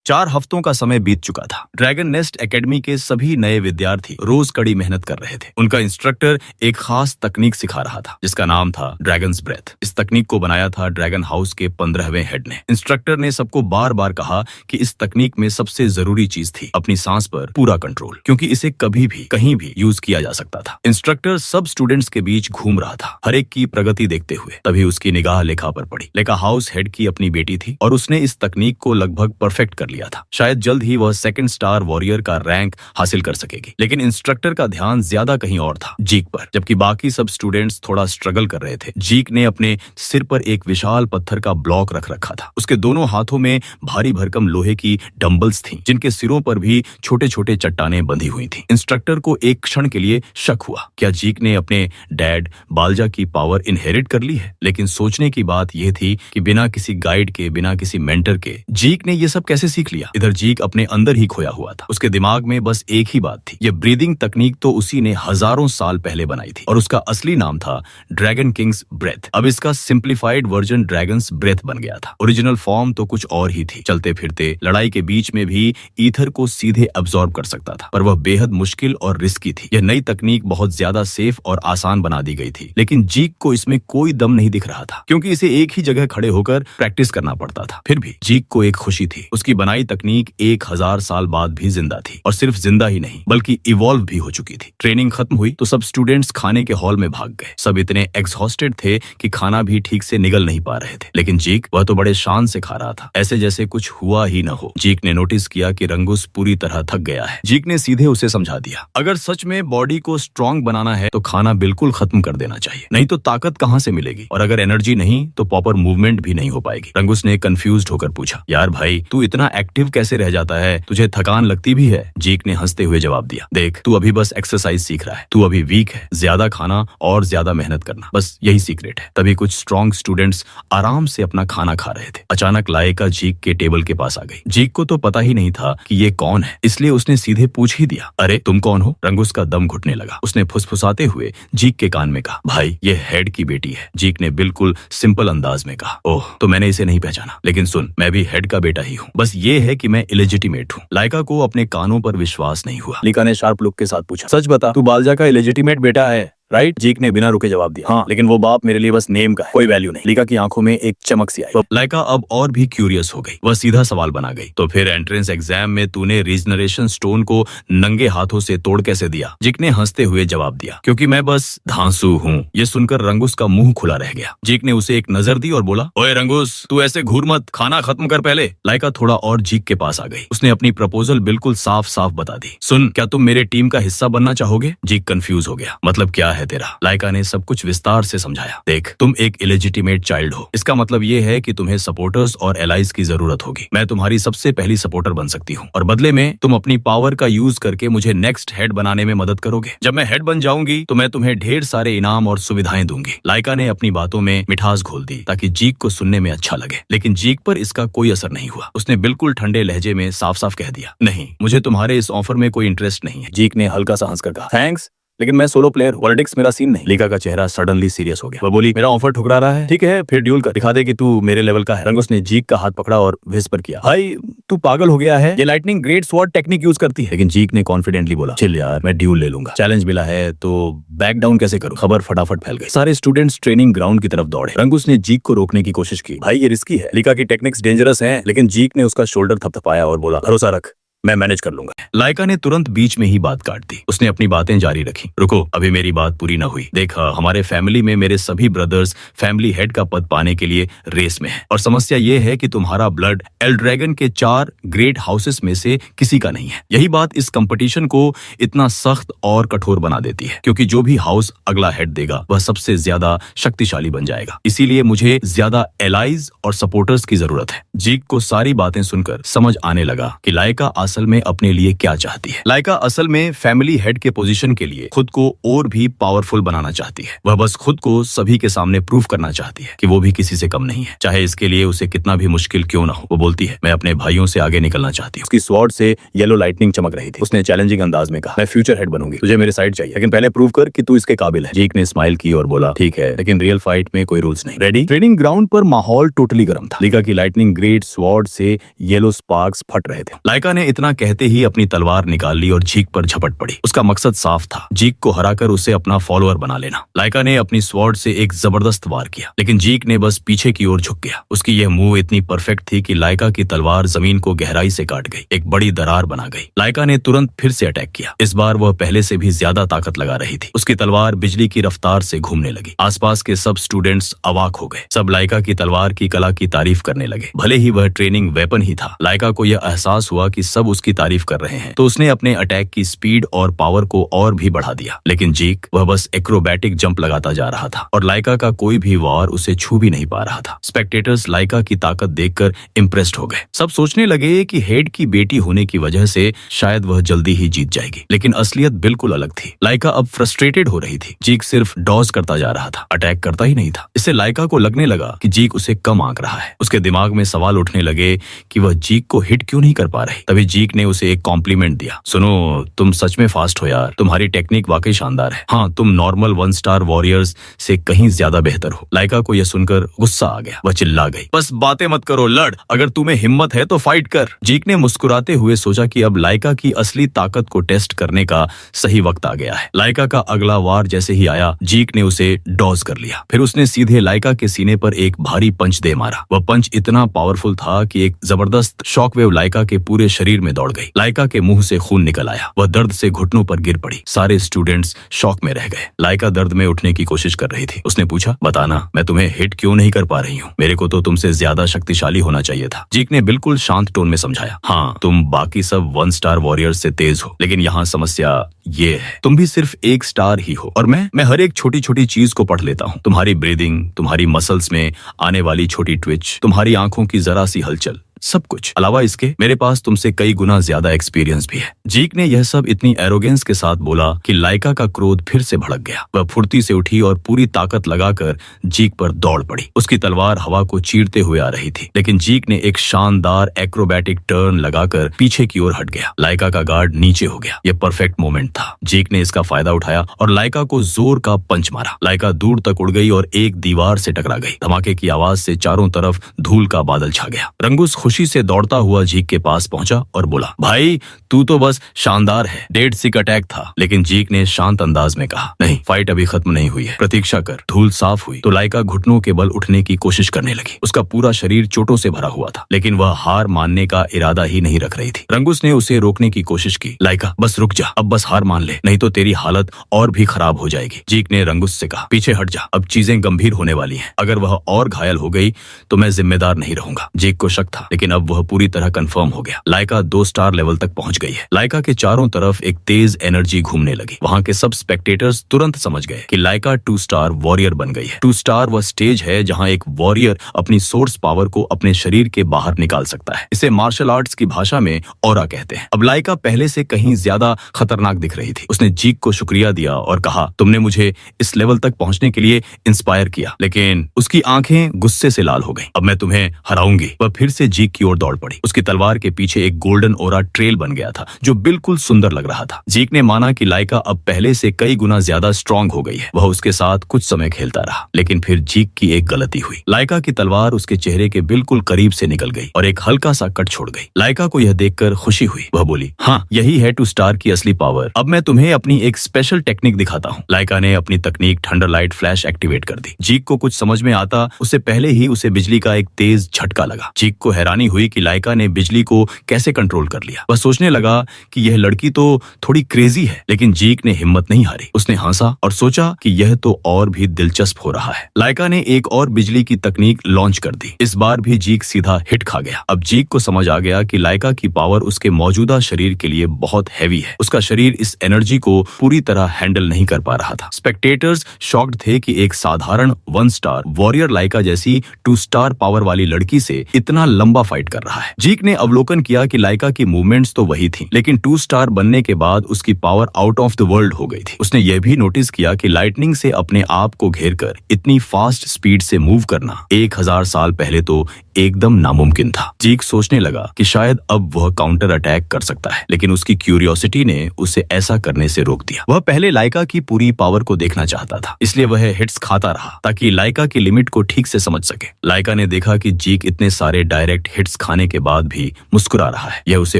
4 हफ्तों का समय बीत चुका था। ड्रैगन नेस्ट एकेडमी के सभी नए विद्यार्थी रोज कड़ी मेहनत कर रहे थे। उनका इंस्ट्रक्टर एक खास तकनीक सिखा रहा था जिसका नाम था ड्रैगन्स ब्रेथ। इस तकनीक को बनाया था ड्रैगन हाउस के 15वें हेड ने। इंस्ट्रक्टर ने सबको बार बार कहा कि इस तकनीक में सबसे जरूरी चीज थी अपनी सांस पर पूरा कंट्रोल, क्योंकि इसे कभी भी कहीं भी यूज किया जा सकता था। इंस्ट्रक्टर सब स्टूडेंट्स के बीच घूम रहा था, हर एक की प्रगति देखते हुए। तभी उसकी निगाह लेखा पर पड़ी। लेखा हाउस हेड की अपनी बेटी थी और उसने इस तकनीक को लगभग परफेक्ट कर लिया था। शायद जल्द ही वह 2nd स्टार वॉरियर का रैंक हासिल कर सकेगी। लेकिन इंस्ट्रक्टर का ध्यान ज्यादा कहीं और था, जीक पर। जबकि बाकी सब स्टूडेंट्स थोड़ा स्ट्रगल कर रहे थे, जीक ने अपने सिर पर एक विशाल पत्थर का ब्लॉक रख रखा था। उसके दोनों हाथों में भारी भरकम लोहे की डंबल्स थीं, जिनके सिरों पर भी छोटे छोटे चट्टानें बंधी हुई थीं। इंस्ट्रक्टर को एक क्षण के लिए शक हुआ, क्या जीक ने अपने डैड बालजा की पावर इनहेरिट कर ली है? लेकिन सोचने की बात यह थी कि बिना किसी गाइड के, बिना किसी मेंटर के जीक ने यह सब कैसे सीख लिया? इधर जीक अपने अंदर ही खोया हुआ था। उसके दिमाग में बस एक ही बात थी, ये ब्रीदिंग तकनीक तो उसी ने हजारों साल पहले बनाई थी और उसका असली नाम था ड्रैगन किंग्स ब्रेथ। अब इसका सिंप्लीफाइड वर्जन ड्रैगन्स ब्रेथ बन गया था। ओरिजिनल फॉर्म तो कुछ और ही थी। चलते फिरते लड़ाई के बीच में भी ईथर को सीधे अब्सॉर्ब कर सकता था, पर वह बेहद मुश्किल और रिस्की थी। यह नई तकनीक बहुत ज्यादा सेफ और आसान बना दी गई थी, लेकिन जीक को इसमें कोई दम नहीं दिख रहा था, क्योंकि इसे एक ही जगह खड़े होकर प्रैक्टिस करना पड़ता था। फिर भी जीक को एक खुशी थी, उसकी बनाई तकनीक 1000 साल बाद भी जिंदा थी, और सिर्फ जिंदा ही नहीं बल्कि इवॉल्व भी हो चुकी थी। ट्रेनिंग खत्म हुई तो सब स्टूडेंट्स खाने के हॉल में भाग गए। सब इतने एग्जॉस्टेड थे कि खाना भी ठीक से निगल नहीं पा रहे थे। लेकिन जीक, वह तो बड़े शान से खा रहा था, ऐसे जैसे कुछ हुआ ही न हो। जीक ने नोटिस किया कि रंगूस पूरी तरह थक गया है। जीक ने सीधे उसे समझा दिया, अगर सच में बॉडी को स्ट्रांग बनाना है तो खाना बिल्कुल खत्म कर देना चाहिए, नहीं तो ताकत कहां से मिलेगी, और अगर एनर्जी नहीं तो प्रॉपर मूवमेंट भी नहीं हो पाएगी। रंगूस ने कंफ्यूज्ड होकर पूछा, यार भाई तू इतना एक्टिव कैसे रह जाता है, तुझे थकान लगती भी है? जीक ने हंसते हुए जवाब दिया, देख तू अभी बस एक्सरसाइज सीख रहा है, तू अभी वीक है। ज्यादा खाना और ज्यादा मेहनत करना, बस यही सीक्रेट है। तभी कुछ स्ट्रॉन्ग स्टूडेंट्स आराम से अपना खाना खा रहे थे। अचानक लायका जीक के टेबल के पास आ गई। जीक को तो पता ही नहीं था कि ये कौन है, इसलिए उसने सीधे पूछ ही दिया, अरे तुम कौन हो? रंगूस का दम घुटने लगा। उसने फुसफुसाते हुए जीक के कान में कहा, भाई ये हेड की बेटी है। जीक ने बिल्कुल सिंपल अंदाज में कहा, ओह तो मैंने इसे नहीं पहचाना, लेकिन सुन मैं भी हेड का बेटा ही हूँ, बस ये है कि मैं इलेजिटिमेट हूँ। लायका को अपने कानों पर विश्वास नहीं हुआ। लायका ने शार्प लुक के साथ पूछा, सच बता तू बालजा का इलेजिटिमेट बेटा है राइट? जीक ने बिना रुके जवाब दिया, हाँ लेकिन वो बाप मेरे लिए बस नेम का है, कोई वैल्यू नहीं। लायका की आंखों में एक चमक सी आई। लायका अब और भी क्यूरियस हो गई। वह सीधा सवाल बना गई, तो फिर एंट्रेंस एग्जाम में तूने रीजनरेशन स्टोन को नंगे हाथों से तोड़ कैसे दिया? जीक ने हंसते हुए जवाब दिया, क्योंकि मैं बस धांसू हूँ। ये सुनकर रंगूस का मुंह खुला रह गया। जीक ने उसे एक नजर दी और बोला, ओए रंगूस तू ऐसे घूर मत, खाना खत्म कर पहले। लायका थोड़ा और जीक के पास आ गई। उसने अपनी प्रपोजल बिल्कुल साफ साफ बता दी, सुन क्या तुम मेरे टीम का हिस्सा बनना चाहोगे? जीक कंफ्यूज हो गया, मतलब क्या है तेरा? लाइका ने सब कुछ विस्तार से समझाया। देख, तुम एक इलेजिटिमेट चाइल्ड हो। इसका मतलब ये है कि तुम्हें सपोर्टर्स और एलाइज की जरूरत होगी। मैं तुम्हारी सबसे पहली सपोर्टर बन सकती हूँ और बदले में तुम अपनी पावर का यूज करके मुझे नेक्स्ट हेड बनाने में मदद करोगे। जब मैं हेड बन जाऊंगी तो मैं तुम्हें ढेर सारे इनाम और सुविधाएं दूंगी। लाइका ने अपनी बातों में मिठास घोल दी ताकि जीक को सुनने में अच्छा लगे, लेकिन जीक पर इसका कोई असर नहीं हुआ। उसने बिल्कुल ठंडे लहजे में साफ साफ कह दिया, नहीं, मुझे तुम्हारे इस ऑफर में कोई इंटरेस्ट नहीं है। जीक ने हल्का सा हंसकर कहा, थैंक्स, लेकिन मैं सोलो प्लेयर हूं, पॉलिटिक्स मेरा सीन नहीं। लाइका का चेहरा सडनली सीरियस हो गया। वह बोली, मेरा ऑफर ठुकरा रहा है? ठीक है, फिर ड्यूल कर दिखा दे कि तू मेरे लेवल का है। रंगूस ने जीक का हाथ पकड़ा और विस्पर किया, भाई तू पागल हो गया है, ये lightning great sword technique use करती है। लेकिन जीक ने कॉन्फिडेंटली बोला, चिल यार, मैं ड्यूल ले लूंगा। चैलेंज मिला है तो बैक डाउन कैसे करूं? खबर फटाफट फैल गई। सारे स्टूडेंट्स ट्रेनिंग ग्राउंड की तरफ दौड़े। रंगूस ने जीक को रोकने की कोशिश की, भाई ये रिस्की है, लाइका की टेक्निक्स डेंजरस हैं। लेकिन जीक ने उसका शोल्डर थपथपाया और बोला, भरोसा रख, मैं मैनेज कर लूंगा। लाइका ने तुरंत बीच में ही बात काट दी। उसने अपनी बातें जारी रखी, रुको, अभी मेरी बात पूरी ना हुई। देखा, हमारे फैमिली में मेरे सभी ब्रदर्स फैमिली हेड का पद पाने के लिए रेस में हैं और समस्या ये है कि तुम्हारा ब्लड एल्ड्रैगन के 4 ग्रेट हाउसेस में से किसी का नहीं है। यही बात इस कंपटीशन को इतना सख्त और कठोर बना देती है, क्योंकि जो भी हाउस अगला हेड देगा वह सबसे ज्यादा शक्तिशाली बन जाएगा। इसीलिए मुझे ज्यादा एलाइज और सपोर्टर्स की जरूरत है। जीक को सारी बातें सुनकर समझ आने लगा कि लाइका असल में अपने लिए क्या चाहती है। लाइका असल में फैमिली हेड के पोजीशन के लिए खुद को और भी पावरफुल बनाना चाहती है। वह बस खुद को सभी के सामने प्रूव करना चाहती है कि वो भी किसी से कम नहीं है, चाहे इसके लिए उसे कितना भी मुश्किल क्यों ना हो। वो बोलती है, मैं अपने भाइयों से आगे निकलना चाहती हूँ। उसकी स्वॉर्ड से येलो लाइटनिंग चमक रही थी। उसने चैलेंजिंग अंदाज में कहा, मैं फ्यूचर हेड बनूंगी, तुझे मेरे साइड चाहिए, लेकिन पहले प्रूव कर कि तू इसके काबिल है। जीक ने स्माइल की और बोला, ठीक है, लेकिन रियल फाइट में कोई रूल्स नहीं। रेडी? ट्रेनिंग ग्राउंड पर माहौल टोटली गर्म था। लाइका की लाइटनिंग ग्रेट स्वॉर्ड से येलो स्पार्क्स फट रहे थे। लाइका ने इतना कहते ही अपनी तलवार निकाल ली और जीक पर झपट पड़ी। उसका मकसद साफ था, जीक को हराकर उसे अपना फॉलोअर बना लेना। लाइका ने अपनी स्वॉर्ड से एक जबरदस्त वार किया, लेकिन जीक ने बस पीछे की ओर झुक गया। उसकी यह मूव इतनी परफेक्ट थी कि लाइका की तलवार जमीन को गहराई से काट गई, एक बड़ी दरार बना गई। लाइका ने तुरंत फिर से अटैक किया। इस बार वह पहले से भी ज्यादा ताकत लगा रही थी। उसकी तलवार बिजली की रफ्तार से घूमने लगी। आसपास के सब स्टूडेंट्स अवाक हो गए। सब लाइका की तलवार की कला की तारीफ करने लगे, भले ही वह ट्रेनिंग वेपन ही था। लाइका को यह एहसास हुआ कि सब उसकी तारीफ कर रहे हैं, तो उसने अपने अटैक की स्पीड और पावर को और भी बढ़ा दिया। लेकिन जीक, वह बस एक्रोबैटिक जंप लगाता जा रहा था और लाइका का कोई भी वार उसे छू भी नहीं पा रहा था। स्पेक्टेटर्स लाइका की ताकत देखकर इम्प्रेस्ड हो गए। सब सोचने लगे कि हेड की बेटी होने की वजह से शायद वह जल्दी ही जीत जाएगी, लेकिन असलियत बिल्कुल अलग थी। लाइका अब फ्रस्ट्रेटेड हो रही थी। जीक सिर्फ डॉज करता जा रहा था, अटैक करता ही नहीं था। इससे लाइका को लगने लगा कि जीक उसे कम आंक रहा है। उसके दिमाग में सवाल उठने लगे कि वह जीक को हिट क्यों नहीं कर पा रही। तभी जीक ने उसे एक कॉम्प्लीमेंट दिया, सुनो, तुम सच में फास्ट हो यार, तुम्हारी टेक्निक वाकई शानदार है। हाँ, तुम नॉर्मल 1 स्टार वॉरियर्स से कहीं ज्यादा बेहतर हो। लाइका को यह सुनकर गुस्सा आ गया। वह चिल्ला गई, बस बातें मत करो, लड़, अगर तुम्हें हिम्मत है तो फाइट कर। जीक ने मुस्कुराते हुए सोचा कि अब लाइका की असली ताकत को टेस्ट करने का सही वक्त आ गया है। लाइका का अगला वार जैसे ही आया, जीक ने उसे डॉज कर लिया। फिर उसने सीधे लाइका के सीने पर एक भारी पंच दे मारा। वह पंच इतना पावरफुल था कि एक जबरदस्त शॉकवेव लाइका के पूरे शरीर में दौड़ गई। लाइका के मुंह से खून निकल आया। वह दर्द से घुटनों पर गिर पड़ी। सारे स्टूडेंट्स शॉक में रह गए। लाइका दर्द में उठने की कोशिश कर रही थी। उसने पूछा, बताना, मैं तुम्हें हिट क्यों नहीं कर पा रही हूँ? मेरे को तो तुमसे ज्यादा शक्तिशाली होना चाहिए था। जीक ने बिल्कुल शांत टोन में समझाया, हाँ, तुम बाकी सब 1 स्टार वॉरियर्स से तेज हो, लेकिन यहाँ समस्या ये है, तुम भी सिर्फ 1 स्टार ही हो और मैं हर एक छोटी छोटी चीज को पढ़ लेता हूँ। तुम्हारी ब्रीदिंग, तुम्हारी मसल्स में आने वाली छोटी ट्विच, तुम्हारी आंखों की जरा सी हलचल, सब कुछ। अलावा इसके मेरे पास तुमसे कई गुना ज्यादा एक्सपीरियंस भी है। जीक ने यह सब इतनी एरोगेंस के साथ बोला कि लाइका का क्रोध फिर से भड़क गया। वह फुर्ती से उठी और पूरी ताकत लगाकर जीक पर दौड़ पड़ी। उसकी तलवार हवा को चीरते हुए आ रही थी, लेकिन जीक ने एक शानदार एक्रोबैटिक टर्न लगाकर पीछे की ओर हट गया। लाइका का गार्ड नीचे हो गया। यह परफेक्ट मोमेंट था। जीक ने इसका फायदा उठाया और लाइका को जोर का पंच मारा। लाइका दूर तक उड़ गई और एक दीवार से टकरा गई। धमाके की आवाज से चारों तरफ धूल का बादल छा गया। रंगूस खुशी से दौड़ता हुआ जीक के पास पहुंचा और बोला, भाई तू तो बस शानदार है, डेड सिक अटैक था। लेकिन जीक ने शांत अंदाज में कहा, नहीं, फाइट अभी खत्म नहीं हुई है, प्रतीक्षा कर। धूल साफ हुई तो लाइका घुटनों के बल उठने की कोशिश करने लगी। उसका पूरा शरीर चोटों से भरा हुआ था, लेकिन वह हार मानने का इरादा ही नहीं रख रही थी। रंगूस ने उसे रोकने की कोशिश की। लाइका, बस रुक जा, अब बस हार मान ले, नहीं तो तेरी हालत और भी खराब हो जाएगी। जीक ने रंगूस से कहा, पीछे हट जा, अब चीजें गंभीर होने वाली हैं। अगर वह और घायल हो गई तो मैं जिम्मेदार नहीं रहूंगा। जीक को शक था, लेकिन अब वह पूरी तरह कंफर्म हो गया। लाइका 2 स्टार लेवल तक पहुंच पहुंच गई है। लाइका के चारों तरफ एक तेज एनर्जी घूमने लगी। वहाँ के सब स्पेक्टेटर्स तुरंत समझ गए कि लाइका 2 स्टार वॉरियर बन गई है। 2 स्टार वह स्टेज है जहाँ एक वॉरियर अपनी सोर्स पावर को अपने शरीर के बाहर निकाल सकता है। इसे मार्शल आर्ट्स की भाषा में ऑरा कहते हैं। अब लाइका पहले से कहीं ज्यादा खतरनाक दिख रही थी। उसने जीक को शुक्रिया दिया और कहा, तुमने मुझे इस लेवल तक पहुंचने के लिए इंस्पायर किया। लेकिन उसकी आंखें गुस्से से लाल हो गईं। अब मैं तुम्हें हराऊंगी। वह फिर से जीक की ओर दौड़ पड़ी। उसकी तलवार के पीछे एक गोल्डन ओरा ट्रेल बन गया था जो बिल्कुल सुंदर लग रहा था। जीक ने माना कि लाइका अब पहले से कई गुना ज्यादा स्ट्रांग हो गई है। वह उसके साथ कुछ समय खेलता रहा, लेकिन फिर जीक की एक गलती हुई। लाइका की तलवार उसके चेहरे के बिल्कुल करीब से निकल गई और एक हल्का सा कट छोड़ गई। लाइका को यह देखकर खुशी हुई। वह बोली, हाँ, यही है 2 स्टार की असली पावर। अब मैं तुम्हें अपनी एक स्पेशल टेक्निक दिखाता हूँ। लाइका ने अपनी तकनीक थंडर लाइट फ्लैश एक्टिवेट कर दी। जीक को कुछ समझ में आता उससे पहले ही उसे बिजली का एक तेज झटका लगा। जीक को हैरानी हुई कि लाइका ने बिजली को कैसे कंट्रोल कर लिया। वह सोचने लगा कि यह लड़की तो थोड़ी क्रेजी है, लेकिन जीक ने हिम्मत नहीं हारी। उसने हंसा और सोचा कि यह तो और भी दिलचस्प हो रहा है। लाइका ने एक और बिजली की तकनीक लॉन्च कर दी। इस बार भी जीक सीधा हिट खा गया। अब जीक को समझ आ गया कि लाइका की पावर उसके मौजूदा शरीर के लिए बहुत हैवी है। उसका शरीर इस एनर्जी को पूरी तरह हैंडल नहीं कर पा रहा था। स्पेक्टेटर्स शॉक्ड थे कि एक साधारण 1 स्टार वॉरियर लाइका जैसी 2 स्टार पावर वाली लड़की से इतना लंबा फाइट कर रहा है। जीक ने अवलोकन किया कि लाइका की मूवमेंट्स तो वही थी, लेकिन 2 स्टार बनने के बाद उसकी power out of the world हो गई थी। उसने यह भी नोटिस किया कि लाइटनिंग से अपने आप को घेरकर इतनी फास्ट स्पीड से मूव करना 1000 साल पहले तो एकदम नामुमकिन था। जीक सोचने लगा कि शायद अब वह काउंटर अटैक कर सकता है, लेकिन उसकी क्यूरियोसिटी ने उसे ऐसा करने से रोक दिया। वह पहले लाइका की पूरी पावर को देखना चाहता था, इसलिए वह हिट्स खाता रहा ताकि लाइका की लिमिट को ठीक से समझ सके। लाइका ने देखा कि जीक इतने सारे डायरेक्ट हिट्स खाने के बाद भी मुस्कुरा रहा है। यह उसे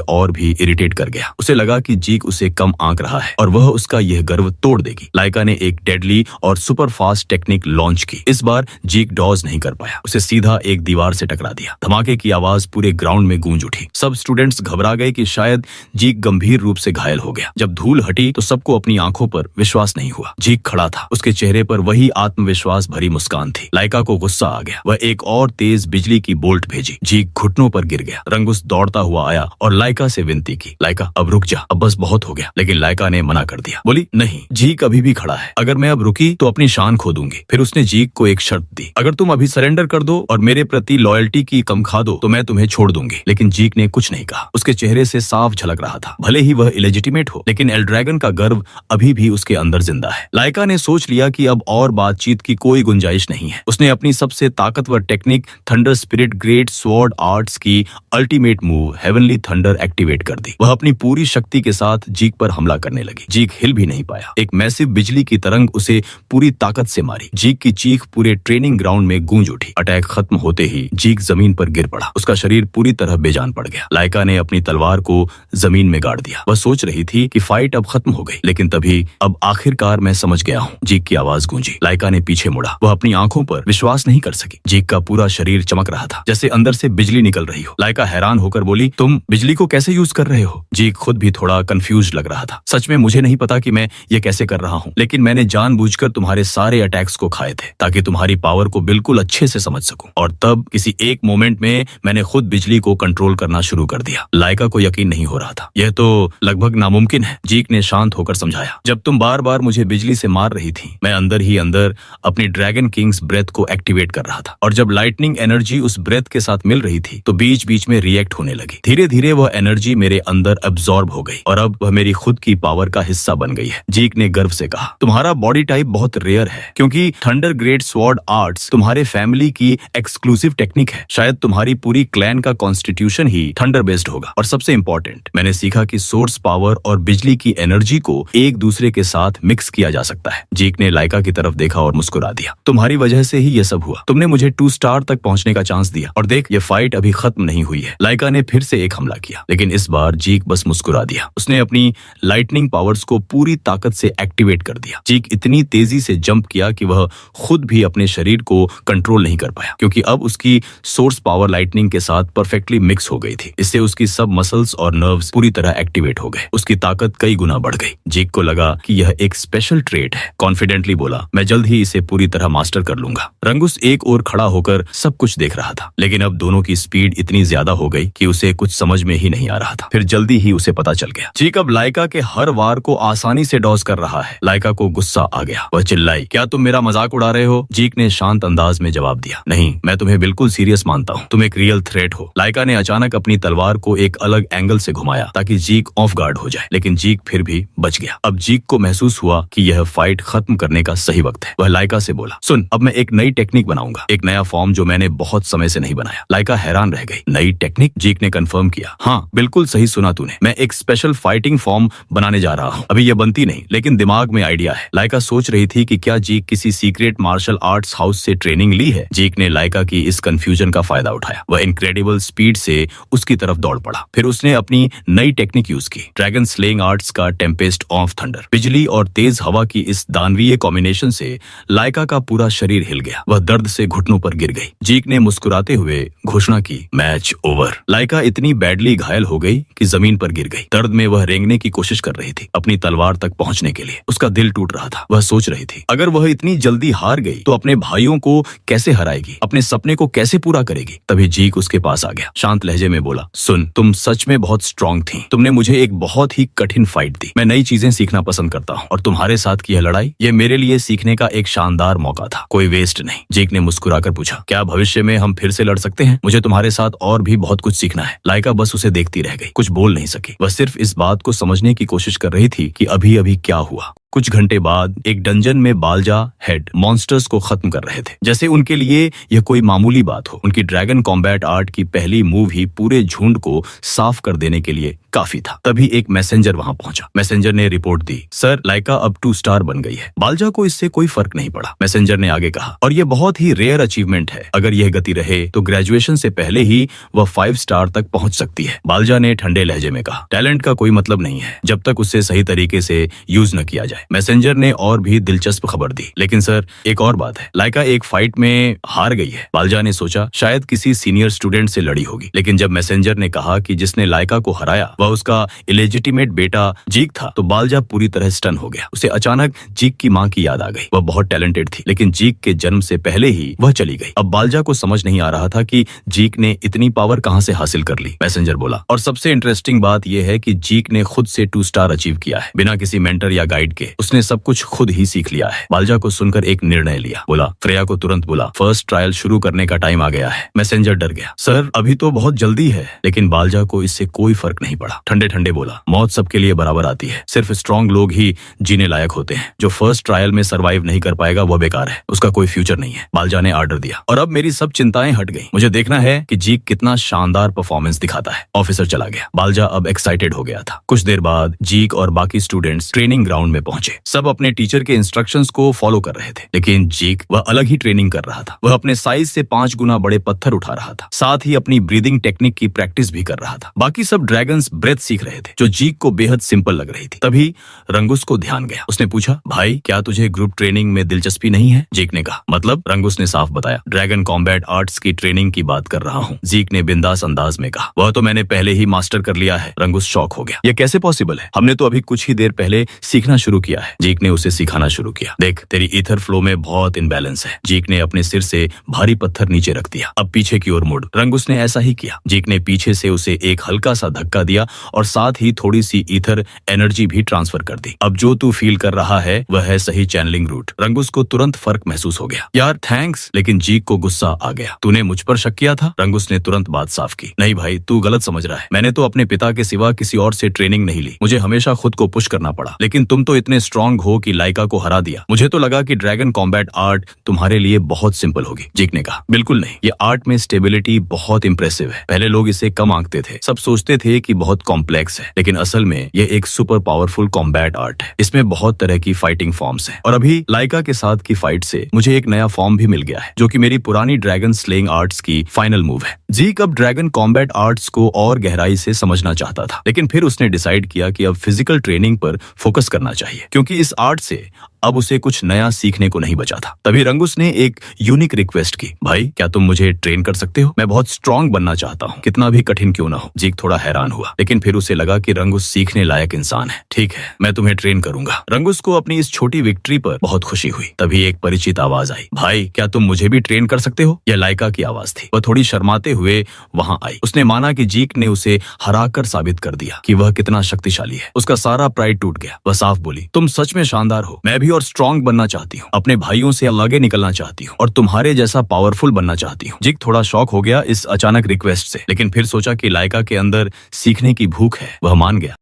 और भी इरिटेट कर गया। उसे लगा कि जीक उसे कम आंक रहा है और वह उसका यह गर्व तोड़ देगी। लाइका ने एक डेडली और सुपर फास्ट टेक्निक लॉन्च की। इस बार जीक डॉज नहीं कर पाया। उसे सीधा एक दीवार से टकरा दिया। धमाके की आवाज पूरे ग्राउंड में गूंज उठी। सब स्टूडेंट्स घबरा गए कि शायद जीक गंभीर रूप से घायल हो गया। जब धूल हटी तो सबको अपनी आंखों पर विश्वास नहीं हुआ। जीक खड़ा था। उसके चेहरे पर वही आत्मविश्वास भरी मुस्कान थी। लाइका को गुस्सा आ गया। वह एक और तेज बिजली की बोल्ट भेजी। जीक घुटनों पर गिर गया। रंगूस दौड़ता हुआ आया और लाइका से विनती की, लाइका अब रुक जा, अब बस बहुत हो गया। लेकिन लाइका ने मना कर दिया। बोली, नहीं, जीक अभी भी खड़ा है। अगर मैं अब रुकी तो अपनी शान खो दूंगी। फिर उसने जीक को एक शर्त दी, अगर तुम अभी सरेंडर कर दो और मेरे प्रति लॉयल्टी की कम खा दो तो मैं तुम्हें छोड़ दूंगी। लेकिन जीक ने कुछ नहीं कहा। उसके चेहरे से साफ झलक रहा था, भले ही वह इलेजिटिमेट हो, लेकिन एल ड्रैगन का गर्व अभी भी उसके अंदर जिंदा है। लाइका ने सोच लिया कि अब और बातचीत की कोई गुंजाइश नहीं है। उसने अपनी सबसे ताकतवर technique thunder spirit great sword arts की ultimate move heavenly thunder activate कर दी। वह अपनी पूरी शक्ति के साथ जीक पर हमला करने लगी। जीक हिल भी नहीं पाया। एक मैसिव बिजली की तरंग उसे पूरी ताकत से मारी। जीक की चीख पूरे ट्रेनिंग ग्राउंड में गूंज उठी। अटैक खत्म होते ही जीक जमीन पर गिर पड़ा। उसका शरीर पूरी तरह बेजान पड़ गया। लाइका ने अपनी तलवार को जमीन में गाड़ दिया। वह सोच रही थी कि फाइट अब खत्म हो गई, लेकिन तभी अब आखिरकार मैं समझ गया हूँ, जीक की आवाज गूंजी। लाइका ने पीछे मुड़ा। वह अपनी आंखों पर विश्वास नहीं कर सकी। जीक का पूरा शरीर चमक रहा था, जैसे अंदर से बिजली निकल रही हो। लाइका हैरान होकर बोली, तुम बिजली को कैसे यूज कर रहे हो? जीक खुद भी थोड़ा कंफ्यूज लग रहा था। सच में मुझे नहीं पता कि मैं ये कैसे कर रहा हूँ, लेकिन मैंने जानबूझकर तुम्हारे सारे अटैक्स को खाए थे ताकि तुम्हारी पावर को बिल्कुल अच्छे से समझ सकूं। और तब किसी एक मोमेंट में मैंने खुद बिजली को कंट्रोल करना शुरू कर दिया। लाइका को यकीन नहीं हो रहा था। यह तो लगभग नामुमकिन है, जीक ने शांत होकर समझाया। जब तुम बार बार मुझे बिजली से मार रही थी, मैं अंदर ही अंदर अपनी ड्रैगन किंग्स ब्रेथ को एक्टिवेट कर रहा था, और जब लाइटनिंग एनर्जी उस ब्रेथ के साथ मिल रही थी तो बीच बीच में रिएक्ट होने लगी। धीरे धीरे वह एनर्जी मेरे अंदर एब्जॉर्ब हो गई और अब वह मेरी खुद की पावर का हिस्सा बन गई है। जीक ने गर्व से कहा, तुम्हारा बॉडी टाइप बहुत रेयर है, क्योंकि थंडर ग्रेट स्वॉर्ड आर्ट्स तुम्हारे फैमिली की एक्सक्लूसिव टेक्निक है। शायद तुम्हारी पूरी क्लैन का कॉन्स्टिट्यूशन ही थंडर बेस्ड होगा। और सबसे इंपॉर्टेंट, मैंने सीखा कि सोर्स पावर और बिजली की एनर्जी को एक दूसरे के साथ मिक्स किया जा सकता है। जीक ने लाइका की तरफ देखा और मुस्कुरा दिया। तुम्हारी वजह से ही यह सब हुआ। तुमने मुझे 2 स्टार तक पहुंचने का चांस दिया, और देख, ये फाइट अभी खत्म नहीं हुई है। लाइका ने फिर से एक हमला किया, लेकिन इस बार जीक बस मुस्कुरा दिया। उसने अपनी लाइटनिंग पावर्स को पूरी ताकत से एक्टिवेट कर दिया। जीक इतनी तेजी से जंप किया कि वह खुद भी अपने शरीर को कंट्रोल नहीं कर पाया, क्योंकि अब उसकी सोर्स पावर लाइटनिंग के साथ परफेक्टली मिक्स हो गई थी। इससे उसकी सब मसल्स और नर्व्स पूरी तरह एक्टिवेट हो गए। उसकी ताकत कई गुना बढ़ गई। जीक को लगा कि यह एक स्पेशल ट्रेट है। कॉन्फिडेंटली बोला, मैं जल्द ही इसे पूरी तरह मास्टर कर लूंगा। रंगूस एक ओर खड़ा होकर सब कुछ देख रहा था, लेकिन अब दोनों की स्पीड इतनी ज्यादा हो गई कि उसे कुछ समझ में ही नहीं आ रहा था। फिर जल्दी ही उसे पता चल गया। जीक अब लाइका के हर वार को आसानी से डॉज कर रहा है। लाइका को गुस्सा आ गया। वह चिल्लाई, क्या तुम मेरा मजाक उड़ा रहे हो? जीक ने शांत अंदाज में जवाब दिया, नहीं, मैं तुम्हें बिल्कुल सीरियस मानता हूँ, तुम एक रियल थ्रेट हो। लाइका ने अचानक अपनी तलवार को एक अलग एंगल से घुमाया ताकि जीक ऑफ गार्ड हो जाए, लेकिन जीक फिर भी बच गया। अब जीक को महसूस हुआ कि यह फाइट खत्म करने का सही वक्त है। वह लाइका से बोला, सुन, अब मैं एक नई टेक्निक बनाऊंगा, एक नया फॉर्म जो मैंने बहुत समय से नहीं बनाया। लाइका हैरान रह गई। नई टेक्निक? जीक ने कंफर्म किया, हाँ बिल्कुल सही सुना तूने, मैं एक स्पेशल फाइटिंग फॉर्म बनाने जा रहा हूँ। अभी यह बनती नहीं, लेकिन दिमाग में आइडिया है। लाइका सोच रही थी कि क्या जीक किसी सीक्रेट मार्शल आर्ट्स हाउस से ट्रेनिंग ली है। जीक ने लाइका की इस कंफ्यूजन का फायदा उठाया। वह इनक्रेडिबल स्पीड से उसकी तरफ दौड़ पड़ा। फिर उसने अपनी नई टेक्निक यूज की, ड्रैगन स्लेइंग आर्ट्स का टेम्पेस्ट ऑफ थंडर। बिजली और तेज हवा की इस दानवीय कॉम्बिनेशन से लाइका का पूरा शरीर हिल गया। वह दर्द से घुटनों पर गिर गई। जीक ने मुस्कुराते हुए घोषणा की, मैच ओवर। लाइका इतनी बैडली घायल हो गई कि जमीन पर गिर गई। दर्द में वह रेंगने की कोशिश कर रही थी अपनी तलवार तक पहुंचने के लिए। उसका दिल टूट रहा था। वह सोच रही थी, अगर वह इतनी जल्दी हार गई तो अपने भाइयों को कैसे हराएगी, अपने सपने को कैसे पूरा करेगी। तभी जीक उसके पास आ गया। शांत लहजे में बोला, सुन, तुम सच में बहुत स्ट्रांग थी। तुमने मुझे एक बहुत ही कठिन फाइट दी। मैं नई चीजें सीखना पसंद करता हूँ और तुम्हारे साथ की यह लड़ाई, ये मेरे लिए सीखने का एक शानदार मौका था, कोई वेस्ट नहीं। जीक ने मुस्कुराकर पूछा, क्या भविष्य में हम फिर से लड़ सकते हैं? मुझे तुम्हारे साथ और भी बहुत कुछ सीखना है। लाइका बस उसे देखती रह गई, कुछ बोल नहीं सकी। वह सिर्फ इस बात को समझने की कोशिश कर रही थी कि अभी अभी क्या हुआ। कुछ घंटे बाद एक डंजन में बालजा हेड मॉन्स्टर्स को खत्म कर रहे थे, जैसे उनके लिए यह कोई मामूली बात हो। उनकी ड्रैगन कॉम्बैट आर्ट की पहली मूव ही पूरे झुंड को साफ कर देने के लिए काफी था। तभी एक मैसेंजर वहां पहुंचा। मैसेंजर ने रिपोर्ट दी, सर, लाइका अब 2 स्टार बन गई है। बालजा को इससे कोई फर्क नहीं पड़ा। मैसेंजर ने आगे कहा, और यह बहुत ही रेयर अचीवमेंट है। अगर यह गति रहे तो ग्रेजुएशन से पहले ही वह 5 स्टार तक पहुंच सकती है। बालजा ने ठंडे लहजे में कहा, टैलेंट का कोई मतलब नहीं है जब तक उसे सही तरीके से यूज न किया जाए। मैसेंजर ने और भी दिलचस्प खबर दी, लेकिन सर, एक और बात है, लाइका एक फाइट में हार गई है। बालजा ने सोचा शायद किसी सीनियर स्टूडेंट से लड़ी होगी, लेकिन जब मैसेंजर ने कहा कि जिसने लाइका को हराया वह उसका इलेजिटिमेट बेटा जीक था, तो बालजा पूरी तरह स्टन हो गया। उसे अचानक जीक की मां की याद आ गई। वह बहुत टैलेंटेड थी, लेकिन जीक के जन्म से पहले ही वह चली गई। अब बालजा को समझ नहीं आ रहा था कि जीक ने इतनी पावर कहां से हासिल कर ली। मैसेंजर बोला, और सबसे इंटरेस्टिंग बात यह है कि जीक ने खुद से 2 स्टार अचीव किया है, बिना किसी मेंटर या गाइड के। उसने सब कुछ खुद ही सीख लिया है। बालजा को सुनकर एक निर्णय लिया। बोला, फ्रेया को तुरंत बुला, फर्स्ट ट्रायल शुरू करने का टाइम आ गया है। मैसेंजर डर गया, सर, अभी तो बहुत जल्दी है। लेकिन बालजा को इससे कोई फर्क नहीं पड़ा। ठंडे ठंडे बोला, मौत सबके लिए बराबर आती है, सिर्फ स्ट्रांग लोग ही जीने लायक होते हैं। जो फर्स्ट ट्रायल में सरवाइव नहीं कर पाएगा वह बेकार है, उसका कोई फ्यूचर नहीं है। बालजा ने ऑर्डर दिया, और अब मेरी सब चिंताएं हट गई। मुझे देखना है कि जीक कितना शानदार परफॉर्मेंस दिखाता है। ऑफिसर चला गया। बालजा अब एक्साइटेड हो गया था। कुछ देर बाद जीक और बाकी स्टूडेंट्स ट्रेनिंग ग्राउंड में पहुंचे। सब अपने टीचर के इंस्ट्रक्शंस को फॉलो कर रहे थे, लेकिन जीक वह अलग ही ट्रेनिंग कर रहा था। वह अपने साइज से 5 गुना बड़े पत्थर उठा रहा था, साथ ही अपनी ब्रीदिंग टेक्निक की प्रैक्टिस भी कर रहा था। बाकी सब ड्रैगन्स ब्रेथ सीख रहे थे, जो जीक को बेहद सिंपल लग रही थी। तभी रंगूस को ध्यान गया। उसने पूछा, भाई, क्या तुझे ग्रुप ट्रेनिंग में दिलचस्पी नहीं है? जीक ने कहा, मतलब? रंगूस ने साफ बताया, ड्रैगन कॉम्बैट आर्ट्स की ट्रेनिंग की बात कर रहा हूँ। जीक ने बिंदास अंदाज में कहा, वह तो मैंने पहले ही मास्टर कर लिया है। रंगूस शॉक हो गया, यह कैसे पॉसिबल है? हमने तो अभी कुछ ही देर पहले सीखना शुरू किया है। जीक ने उसे सिखाना शुरू किया। देख, तेरी ईथर फ्लो में बहुत इनबैलेंस है। जीक ने अपने सिर से भारी पत्थर नीचे रख दिया। अब पीछे की ओर मुड़। रंगूस ने ऐसा ही किया। जीक ने पीछे से उसे एक हल्का सा धक्का दिया और साथ ही थोड़ी सी ईथर एनर्जी भी ट्रांसफर कर दी। अब जो तू फील कर रहा है वह है सही चैनलिंग रूट। रंगूस को तुरंत फर्क महसूस हो गया। यार थैंक्स, लेकिन जीक को गुस्सा आ गया। तूने मुझ पर शक किया था? रंगूस ने तुरंत बात साफ की। नहीं भाई, तू गलत समझ रहा है। मैंने तो अपने पिता के सिवा किसी और से ट्रेनिंग नहीं ली। मुझे हमेशा खुद को पुश करना पड़ा, लेकिन तुम तो इतने स्ट्रांग हो कि लाइका को हरा दिया। मुझे तो लगा कि ड्रैगन कॉम्बैट आर्ट तुम्हारे लिए बहुत सिंपल होगी। जीक ने कहा, बिल्कुल नहीं, ये आर्ट में स्टेबिलिटी बहुत इंप्रेसिव है। पहले लोग इसे कम आंकते थे, सब सोचते थे कि बहुत कॉम्प्लेक्स है, लेकिन असल में ये एक सुपर पावरफुल कॉम्बैट आर्ट है। इसमें बहुत तरह की फाइटिंग फॉर्म्स हैं। और अभी लाइका के साथ की फाइट से मुझे एक नया फॉर्म भी मिल गया है, जो कि मेरी पुरानी ड्रैगन स्लेइंग आर्ट्स की फाइनल मूव है। जीक अब ड्रैगन कॉम्बैट आर्ट्स को और गहराई से समझना चाहता था, लेकिन फिर उसने डिसाइड किया कि अब फिजिकल ट्रेनिंग पर फोकस करना चाहिए, क्योंकि इस आर्ट से अब उसे कुछ नया सीखने को नहीं बचा था। तभी रंगूस ने एक यूनिक रिक्वेस्ट की, भाई क्या तुम मुझे ट्रेन कर सकते हो? मैं बहुत स्ट्रांग बनना चाहता हूँ, कितना भी कठिन क्यों ना हो। जीक थोड़ा हैरान हुआ, लेकिन फिर उसे लगा कि रंगूस सीखने लायक इंसान है। ठीक है, मैं तुम्हें ट्रेन करूंगा। रंगूस को अपनी इस छोटी विक्ट्री पर बहुत खुशी हुई। तभी एक परिचित आवाज आई, भाई क्या तुम मुझे भी ट्रेन कर सकते हो? यह लाइका की आवाज थी। वह थोड़ी शर्माते हुए वहां आई। उसने माना कि जीक ने उसे हराकर साबित कर दिया कि वह कितना शक्तिशाली है। उसका सारा प्राइड टूट गया। वह साफ बोली, तुम सच में शानदार हो। मैं भी और स्ट्रांग बनना चाहती हूँ, अपने भाइयों से आगे निकलना चाहती हूँ और तुम्हारे जैसा पावरफुल बनना चाहती हूँ। जिक थोड़ा शॉक हो गया इस अचानक रिक्वेस्ट से, लेकिन फिर सोचा कि लाइका के अंदर सीखने की भूख है। वह मान गया।